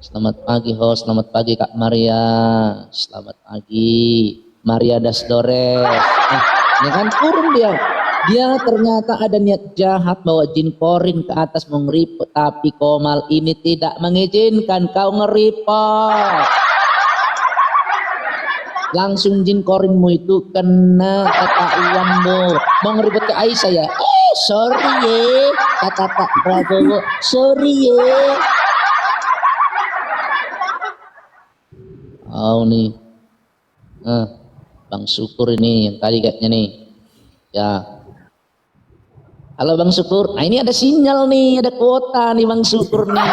Selamat pagi host, selamat pagi Kak Maria, selamat pagi Maria Dasdores. Ini kan turun dia ternyata ada niat jahat bawa jin korin ke atas mau ngeripot, tapi komal ini tidak mengizinkan kau ngeripot. Langsung jin korinmu itu kena ketahuan mau ngeripot ke Aisyah ya. Sorry ye, kata Pak Prabowo, sorry ye. Oh nih, Bang Syukur ini yang tadi kayaknya nih, ya. Halo Bang Syukur, nah ini ada sinyal nih, ada kuota nih Bang Syukur nih.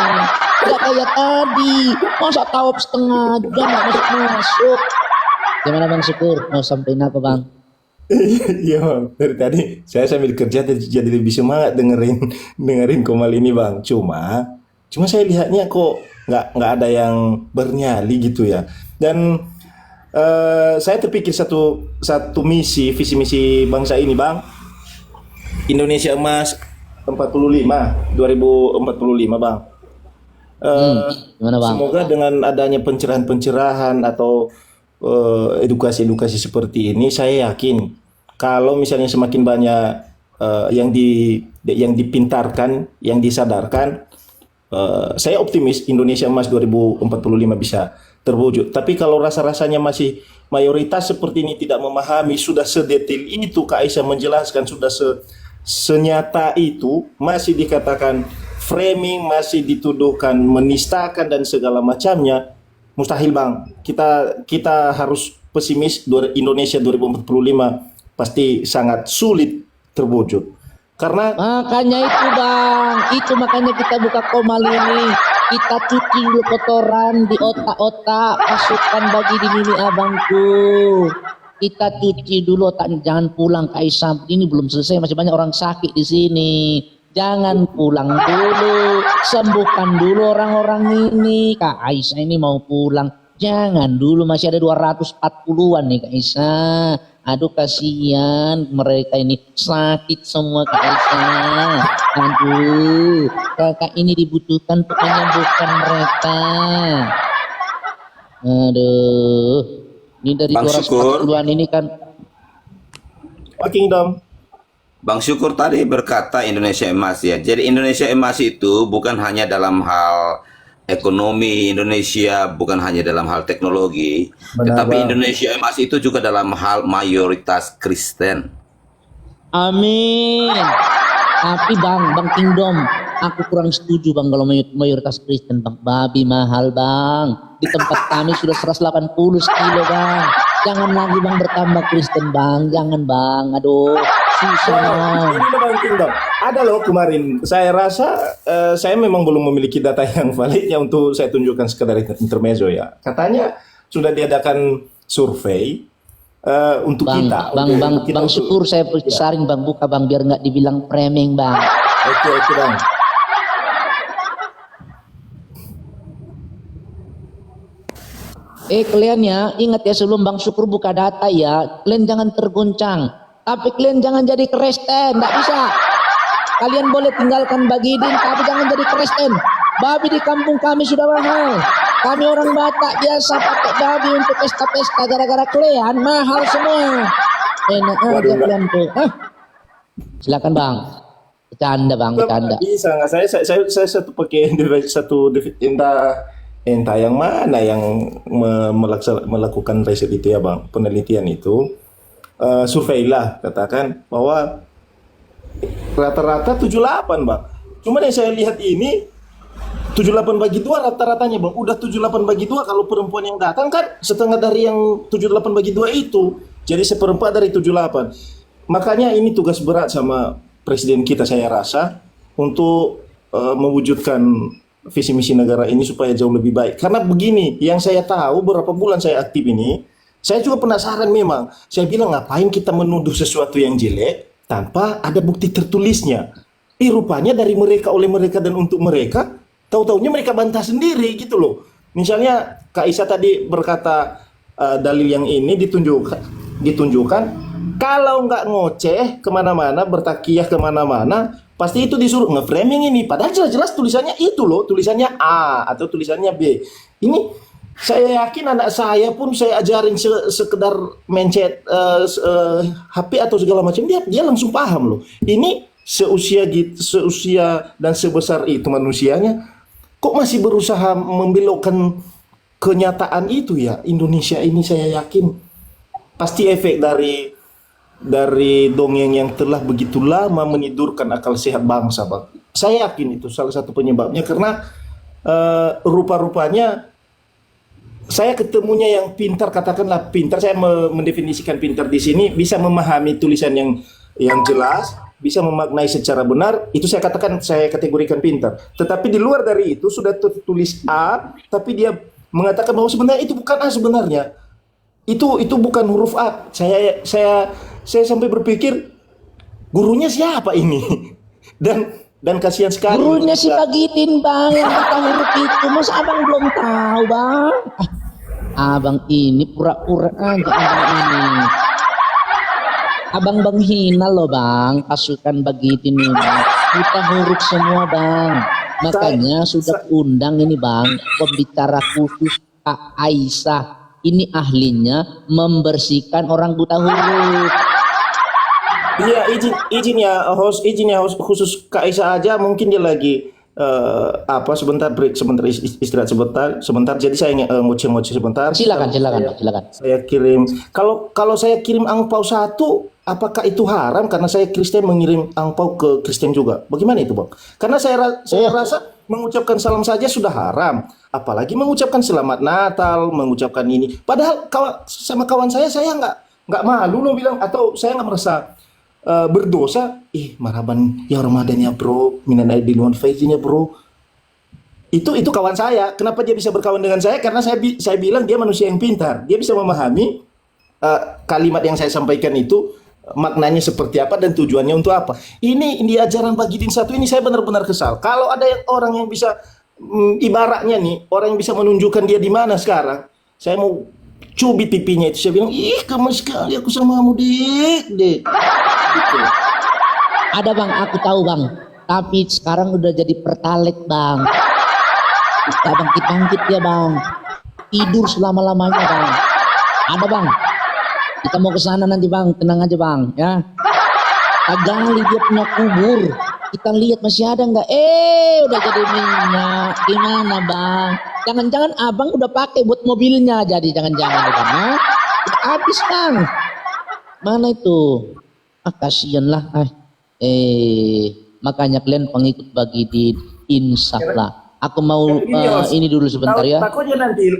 Tidak kayak tadi, masa tawab setengah jam nggak masuk. Gimana Bang Syukur, mau sampein apa Bang? Iya bang, dari tadi saya sambil kerja jadi lebih semangat dengerin Komal ini bang. Cuma saya lihatnya kok nggak ada yang bernyali gitu ya. Dan saya terpikir satu visi misi bangsa ini bang. Indonesia Emas 2045 bang. Gimana bang? Semoga dengan adanya pencerahan atau edukasi seperti ini, saya yakin kalau misalnya semakin banyak yang dipintarkan, yang disadarkan, saya optimis Indonesia Emas 2045 bisa terwujud. Tapi kalau rasa-rasanya masih mayoritas seperti ini tidak memahami, sudah sedetail itu Kak Aisyah menjelaskan, sudah senyata itu, masih dikatakan framing, masih dituduhkan menistakan dan segala macamnya, mustahil bang. Kita harus pesimis. Indonesia 2045 pasti sangat sulit terwujud. Karena makanya itu bang, makanya kita buka Komal ini, kita cuci dulu kotoran di otak-otak, masukkan bagi di mini abangku. Kita cuci dulu otaknya, jangan pulang Kak Aisyah. Ini belum selesai, masih banyak orang sakit di sini. Jangan pulang dulu, sembuhkan dulu orang-orang ini. Kak Aisyah ini mau pulang, jangan dulu, masih ada 240-an nih Kak Aisyah. Aduh kasihan mereka ini sakit semua Kak Aisyah. Aduh, kakak ini dibutuhkan untuk menyembuhkan mereka. Aduh, ini dari 240-an ini kan. Pak Kingdom. Bang Syukur tadi berkata Indonesia Emas ya. Jadi Indonesia Emas itu bukan hanya dalam hal ekonomi Indonesia, bukan hanya dalam hal teknologi, tetapi Indonesia Emas itu juga dalam hal mayoritas Kristen. Amin. Tapi Bang Kingdom, aku kurang setuju Bang kalau mayoritas Kristen Bang. Babi mahal Bang. Di tempat kami sudah 180 kilo Bang. Jangan lagi Bang bertambah Kristen Bang, jangan Bang. Aduh, susah Bang. Ini Bang Kingdom, ada loh kemarin. Saya rasa saya memang belum memiliki data yang validnya untuk saya tunjukkan sekedar intermezzo ya. Katanya sudah diadakan survei untuk kita. Bang Syukur saya saring Bang buka Bang biar nggak dibilang framing Bang. Oke Bang. Kalian ya, ingat ya sebelum Bang Syukur buka data ya, kalian jangan terguncang. Tapi kalian jangan jadi Kristen, nggak bisa. Kalian boleh tinggalkan Bagidin, tapi jangan jadi Kristen. Babi di kampung kami sudah mahal. Kami orang Batak biasa pakai babi untuk pesta-pesta, gara-gara kalian mahal semua. Enak aja kalian tuh. Silakan Bang. Bercanda Bang, bercanda. Bisa nggak? Saya satu pakai satu entah yang mana yang melakukan riset itu ya Bang, penelitian itu, survei lah, katakan bahwa rata-rata 78 Bang. Cuman yang saya lihat ini 78 bagi 2 rata-ratanya Bang, udah 78 bagi 2. Kalau perempuan yang datang kan setengah dari yang 78 bagi 2 itu, jadi seperempat dari 78. Makanya ini tugas berat sama presiden kita saya rasa untuk mewujudkan visi misi negara ini supaya jauh lebih baik. Karena begini, yang saya tahu beberapa bulan saya aktif ini, saya juga penasaran memang. Saya bilang ngapain kita menuduh sesuatu yang jelek tanpa ada bukti tertulisnya. Rupanya dari mereka, oleh mereka, dan untuk mereka, tahu-taunya mereka bantah sendiri gitu loh. Misalnya Kak Isa tadi berkata dalil yang ini ditunjukkan kalau nggak ngoceh kemana-mana, bertakiyah kemana-mana, pasti itu disuruh nge-framing ini. Padahal jelas-jelas tulisannya itu loh, tulisannya A atau tulisannya B. Ini saya yakin anak saya pun saya ajarin sekedar mencet HP atau segala macam, dia langsung paham loh. Ini seusia dan sebesar itu manusianya, kok masih berusaha membelokkan kenyataan itu ya. Indonesia ini saya yakin pasti efek dari dongeng yang telah begitu lama menidurkan akal sehat bangsa, Bang. Saya yakin itu salah satu penyebabnya, karena rupa-rupanya saya ketemunya yang pintar, katakanlah pintar, saya mendefinisikan pintar di sini bisa memahami tulisan yang jelas, bisa memaknai secara benar, itu saya katakan, saya kategorikan pintar. Tetapi di luar dari itu sudah tertulis A, tapi dia mengatakan bahwa sebenarnya itu bukan A sebenarnya. Itu bukan huruf A. Saya sampai berpikir gurunya siapa ini? Dan kasihan sekali. Gurunya si Bagidin, Bang, yang kata huruf itu. Mas abang belum tahu, Bang. Abang ini pura-pura aja abang ini. Abang hina loh, Bang, pasukan Bagidin ini. Kita huruf semua, Bang. Makanya sudah undang ini, Bang, pembicara khusus Kak Aisyah. Ini ahlinya membersihkan orang buta huruf. Iya, izin ya host khusus Kak Aisyah aja, mungkin dia lagi sebentar break, sebentar istirahat sebentar. Jadi saya ngoceh sebentar. Silakan. Saya kirim. Kalau saya kirim angpau 1, apakah itu haram? Karena saya Kristen mengirim angpau ke Kristen juga. Bagaimana itu, Bang? Karena saya rasa mengucapkan salam saja sudah haram. Apalagi mengucapkan selamat Natal, mengucapkan ini. Padahal sama kawan saya nggak malu loh bilang, atau saya nggak merasa berdosa. Marhaban ya Ramadan ya bro, minan aidin wal faizin ya bro. Itu kawan saya. Kenapa dia bisa berkawan dengan saya? Karena saya bilang dia manusia yang pintar. Dia bisa memahami kalimat yang saya sampaikan itu maknanya seperti apa dan tujuannya untuk apa. Ini di ajaran Bagidin 1 ini saya benar-benar kesal. Kalau ada orang yang bisa ibaratnya nih, orang yang bisa menunjukkan dia di mana sekarang, saya mau cubit pipinya itu. Saya bilang, gemes sekali aku samamu, dek. Gitu. Ada, Bang, aku tahu, Bang. Tapi sekarang udah jadi pertalite, Bang. Kita bangkit ya, Bang. Tidur selama-lamanya, Bang. Ada, Bang. Kita mau ke sana nanti, Bang. Tenang aja, Bang, ya. Kita gali dia punya kubur. Kita lihat masih ada nggak? Udah jadi minyak. Gimana, Bang? Jangan-jangan abang udah pakai buat mobilnya, jadi jangan-jangan, Bang. Ya? Udah habis, Bang. Mana itu? Kasihan lah. Makanya kalian pengikut Bagidin, insaf lah. Aku mau ini dulu sebentar ya. Takutnya nanti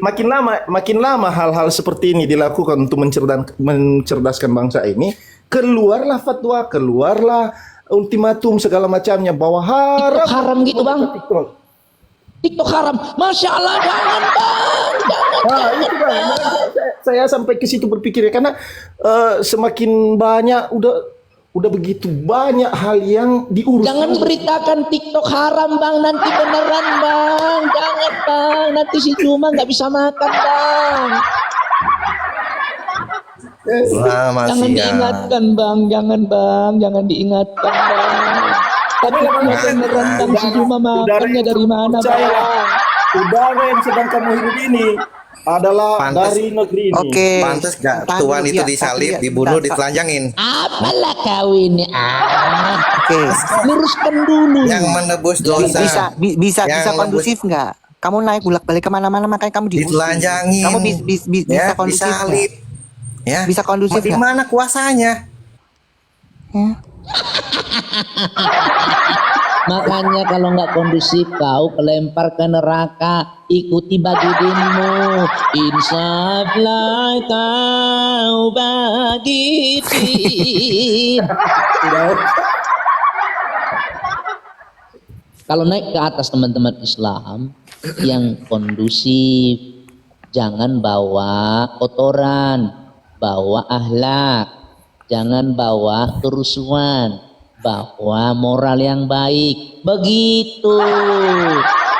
makin lama hal-hal seperti ini dilakukan untuk mencerdaskan bangsa ini, keluarlah fatwa, keluarlah ultimatum segala macamnya bahwa haram gitu, Bang. TikTok haram. Masya Allah, jangan, Bang. Jangan, Bang. Saya sampai ke situ berpikir ya, karena semakin banyak udah begitu banyak hal yang diurus. Jangan beritakan TikTok haram, Bang. Nanti beneran, Bang. Jangan, Bang. Nanti si Cuma nggak bisa makan, Bang. Jangan diingatkan, Bang. Jangan, Bang. Jangan diingatkan, Bang. Tapi beneran, Bang. Si Cuma makannya dari mana, Bang? Udara yang sedang kamu hidup ini adalah dari negeri ini. Oke. Pantes gak Tuhan itu disalib, dibunuh, ditelanjangin. Apalah kau ini? Oke. Luruskan dulu. Yang menebus dosa. Bisa kondusif nggak? Kamu naik bolak-balik kemana-mana, makanya kamu ditelanjangin. Kamu bisa kondusif disalib. Ya. Bisa kondusif. Bagaimana kuasanya? Ya. Makanya kalau nggak kondusif kau kelempar ke neraka. Ikuti Bagidinmu. Insaflah kau Bagidin. Kalau naik ke atas teman-teman Islam yang kondusif, jangan bawa kotoran, bawa akhlak, jangan bawa kerusuhan, bawa moral yang baik. Begitu.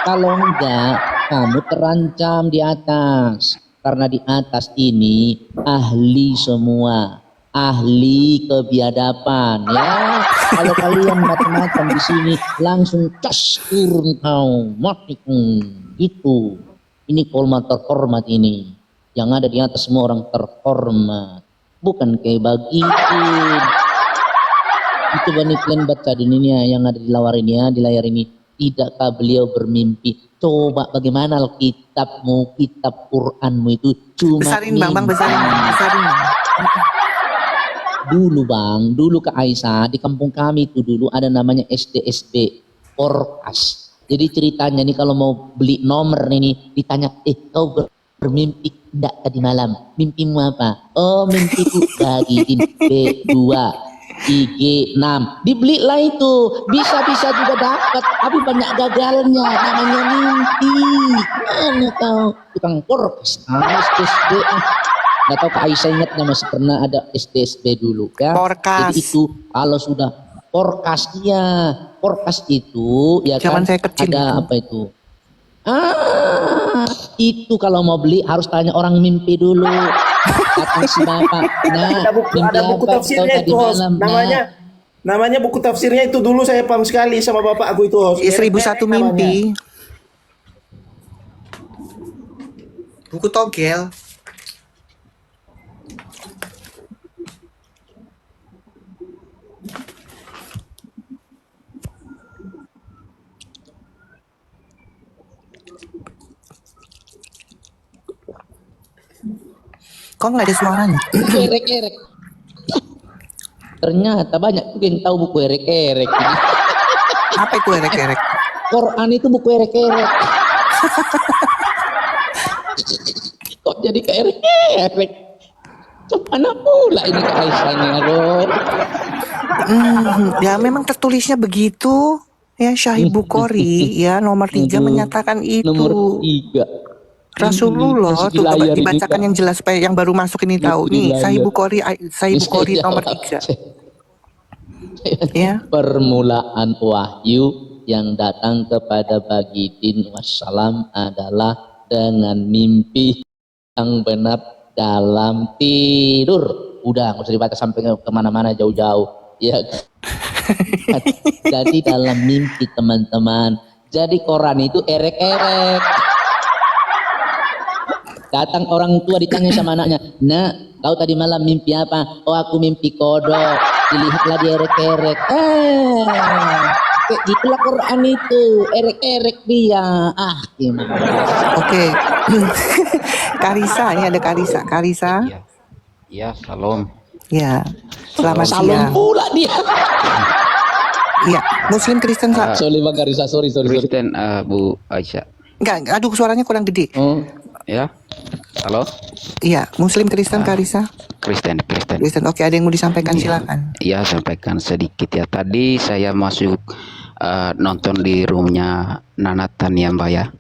Kalau enggak, kamu terancam di atas. Karena di atas ini ahli semua, ahli kebiadaban, ya. Kalau kalian macam-macam di sini langsung cas turun kau mati, gitu. Ini kolma terhormat ini. Yang ada di atas semua orang terhormat, bukan kayak bagiin. Itu Bani kalian baca di ini ya, yang ada di layar ini ya, di layar ini. Tidakkah beliau bermimpi? Coba bagaimana kitabmu, kitab Quranmu itu cuma besarin bang, besarin. Dulu bang, dulu ke Aisyah di kampung kami itu dulu ada namanya SDSB Porkas. Jadi ceritanya nih kalau mau beli nomor ini ditanya, kau bermimpi enggak tadi malam? Mimpimu apa? Oh mimpiku bagiin B2 IG6, dibelilah itu, bisa juga dapat, tapi banyak gagalnya, namanya mimpi. Mana tahu tukang Porkas, SDSB. Nggak tahu Kak Aisyah ingatnya masih pernah ada SDSB dulu ya. Porkas. Jadi itu kalau sudah Porkas, iya Porkas itu ya zaman kan saya kecil ada itu. apa itu? Itu kalau mau beli harus tanya orang mimpi dulu. Datang si bapak. Nah, ada buku tafsirnya itu host. Namanya buku tafsirnya itu dulu saya paham sekali sama bapak aku itu host. 1001 mimpi. Buku togel. Kok nggak ada suaranya? Erek-erek. Ternyata banyak juga yang tahu buku erek-erek. Apa itu erek-erek? Quran itu buku erek-erek. Kok jadi ke erek-erek? Mana pula ini ke Aisyah ini, aduh. Ya memang tertulisnya begitu. Ya Sahih Bukhari ya nomor 3 menyatakan itu. Nomor 3. Rasulullah tuh coba dibacakan yang jelas supaya yang baru masuk ini tahu nih Sahih Bukhari nomor 3. Ya. Permulaan wahyu yang datang kepada Bagidin wassalam adalah dengan mimpi yang benar dalam tidur. Udah nggak usah dibaca sampai kemana-mana jauh-jauh ya. Jadi dalam mimpi teman-teman. Jadi Quran itu erek-erek. Datang orang tua ditanya sama anaknya, "Nak, kau tadi malam mimpi apa?" "Oh, aku mimpi kodok." Dilihatlah dia erek-erek. Kayak gitulah Quran itu, erek-erek dia. Gimana? Oke. Karisa, ini ada Karisa. Karisa. Ya, salam. Ya. Selamat Salam siang. pula dia. Iya, Muslim Kristen. Sorry Bang Karisa, sorry. Kristen Bu Aisyah. Enggak, aduh suaranya kurang gede. Ya. Halo? Iya, Muslim Kristen Karisa. Kristen. Oke, ada yang mau disampaikan silakan. Iya, sampaikan sedikit ya. Tadi saya masuk nonton di roomnya Nanatan ya Mbak ya.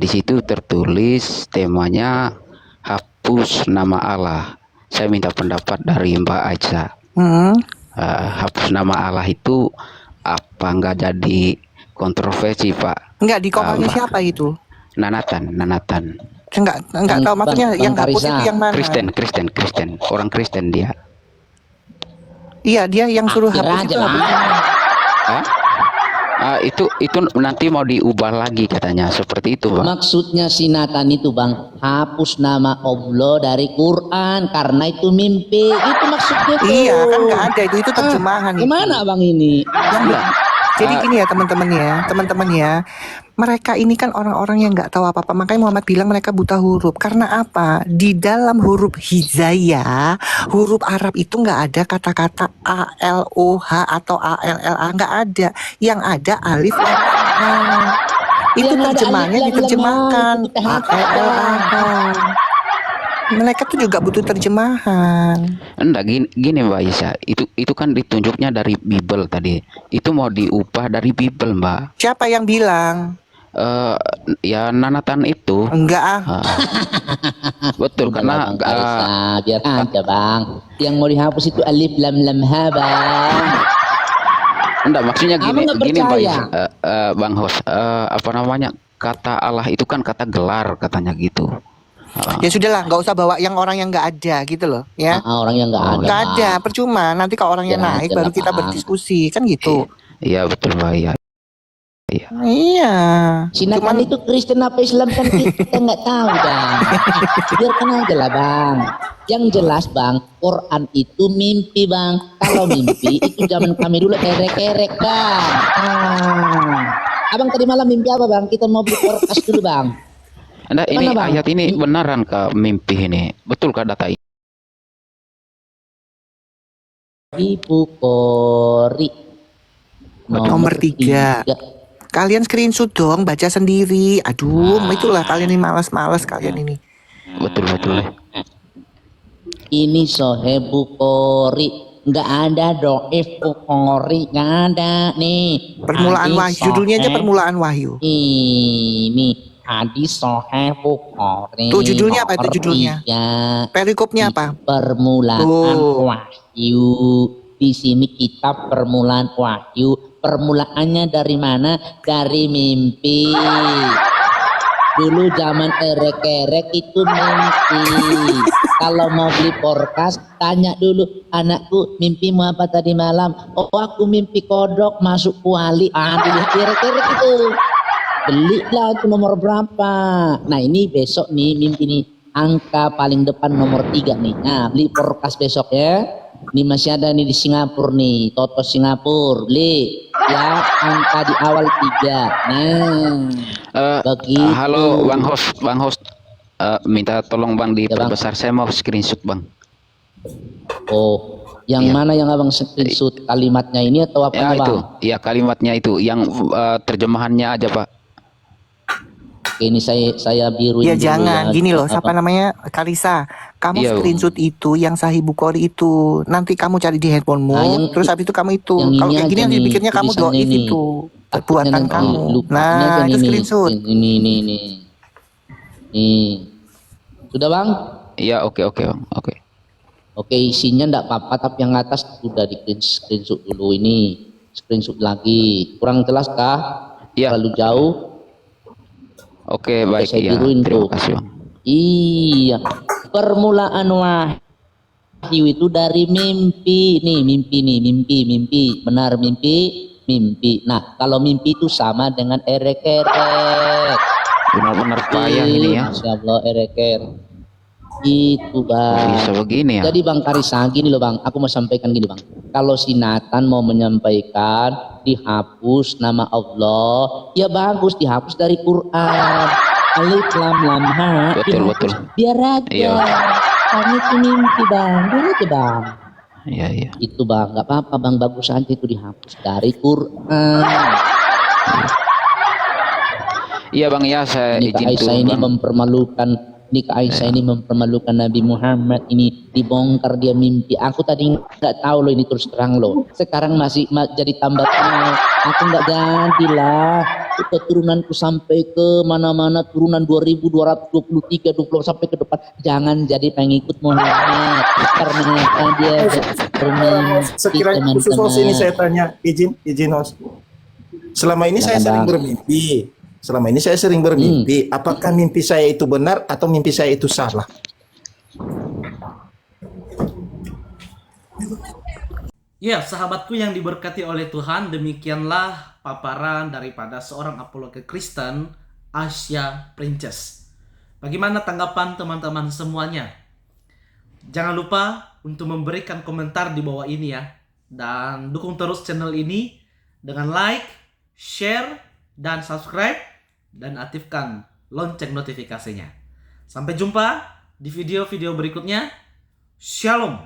Di situ tertulis temanya hapus nama Allah. Saya minta pendapat dari Mbak Aisyah. Hapus nama Allah itu apa enggak jadi kontroversi Pak? Enggak, di komennya siapa itu? Nanatan. Enggak tahu maksudnya yang hapus itu yang mana? Kristen. Orang Kristen dia. Iya, dia yang suruh hapus itu apa? Itu nanti mau diubah lagi katanya, seperti itu Bang. Maksudnya si Nathan itu Bang, hapus nama Allah dari Quran karena itu mimpi. Itu maksudnya tuh. Iya, kan nggak ada itu terjemahan. Gimana Bang ini? Jadi gini ya teman-teman ya, mereka ini kan orang-orang yang nggak tahu apa-apa. Makanya Muhammad bilang mereka buta huruf. Karena apa? Di dalam huruf hijaya, huruf Arab itu nggak ada kata-kata ALOH atau ALLA, nggak ada. Yang ada alif dan lam. Itu terjemahannya diterjemahkan ALLA. Mereka tuh juga butuh terjemahan. Enggak, gini Mbak Isa, itu kan ditunjuknya dari Bible tadi. Itu mau diubah dari Bible, Mbak. Siapa yang bilang? Ya Nanatan itu. Enggak ah. Betul, karena biar aja Bang. Yang mau dihapus itu alif lam lam ha Bang. Enggak, maksudnya gini Mbak percaya? Isa, Bang Hos, apa namanya, kata Allah itu kan kata gelar katanya gitu. Ya sudahlah, nggak usah bawa yang orang yang nggak ada gitu loh, ya. Orang yang nggak ada. Nggak ada, percuma. Nanti kalau orangnya naik, baru kita berdiskusi, kan gitu. Iya betul Mbak. Iya. Iya. Sinakan itu Kristen apa Islam kan kita nggak tahu Bang. Biarkan aja lah Bang. Yang jelas Bang, Quran itu mimpi Bang. Kalau mimpi itu zaman kami dulu erek-erek Bang. Abang tadi malam mimpi apa Bang? Kita mau beli podcast dulu Bang. Nah, ini ayat ini benaran ke mimpi ini? Betul kah data ini? Ibu Kori nomor 3. Kalian screenshot dong, baca sendiri. Aduh, itulah kalian ini malas-malas kalian ini. Betul. Ini Sohe Bukhari, nggak ada doif Bukhari, nggak ada nih. Permulaan wahyu, judulnya aja permulaan wahyu. Ini hadis Sohe Bukhari. Tuh judulnya apa itu judulnya? Perikopnya apa? Permulaan wahyu. Di sini kitab permulaan wahyu. Permulaannya dari mana? Dari mimpi. Dulu zaman erek-erek itu mimpi. Kalau mau beli podcast, tanya dulu, anakku mimpimu apa tadi malam? Oh aku mimpi kodok masuk kuali. Dilihat erek-erek itu. Belilah itu nomor berapa. Nah ini besok nih mimpi nih. Angka paling depan nomor 3 nih. Nah beli podcast besok ya. Ini masih ada nih di Singapura nih, Toto Singapura, beli ya angka di awal 3. Nah, begitu. Halo Bang Host, minta tolong Bang diperbesar, saya mau screenshot Bang. Oh, yang mana yang Abang screenshot, kalimatnya ini atau apa Bang? Itu, ya kalimatnya itu, yang terjemahannya aja Pak. Oke, ini saya biruin. Ya jangan, gini loh, siapa namanya, Kalisa. Kamu screenshot itu yang Sahih Bukhari itu. Nanti kamu cari di handphonemu, terus habis itu kamu itu. Kalau kayak gini yang dipikirnya kamu doif itu. Perbuatan kamu. Nah, itu screenshot. Ini. Sudah Bang? Iya, oke. Oke, isinya enggak apa-apa, tapi yang atas sudah di screenshot dulu ini. Screenshot lagi. Kurang jelas kah? Iya. Terlalu jauh? Oke, baik ya. Terima kasih Bang. Iya. Permulaan wahyu itu dari mimpi. Mimpi. Benar mimpi. Nah, kalau mimpi itu sama dengan erek-erek. Benar-benar payah ini ya. Masya Allah, erek-erek. Itu Bang. Bisa begini ya. Jadi Bang Karisa, gini loh Bang. Aku mau sampaikan gini Bang. Kalau si Nathan mau menyampaikan dihapus nama Allah, ya bagus dihapus dari Quran. Alif lam lam ha. Betul. Biar aja. Iya. Kami itu mimpi Bang. Biar aja Bang. Iya. Itu Bang, nggak apa-apa Bang, bagus aja itu dihapus dari Quran. Iya Bang ya, saya izin Aisyah ini mempermalukan. Aisyah ini mempermalukan Nabi Muhammad, ini dibongkar dia mimpi. Aku tadi nggak tahu loh ini, terus terang loh. Sekarang masih jadi tambah kenal. Aku nggak jadilah. Keturunanku sampai ke mana-mana, turunan 2223 20 sampai ke depan. Jangan jadi pengikut Muhammad karena dia bermimpi. Sekiranya khusus host ini saya tanya, izin host. Selama ini saya sering bermimpi. Apakah mimpi saya itu benar atau mimpi saya itu salah? Ya, sahabatku yang diberkati oleh Tuhan, demikianlah paparan daripada seorang apologet Kristen, Asia Princess. Bagaimana tanggapan teman-teman semuanya? Jangan lupa untuk memberikan komentar di bawah ini ya. Dan dukung terus channel ini dengan like, share, dan subscribe. Dan aktifkan lonceng notifikasinya. Sampai jumpa di video-video berikutnya. Shalom.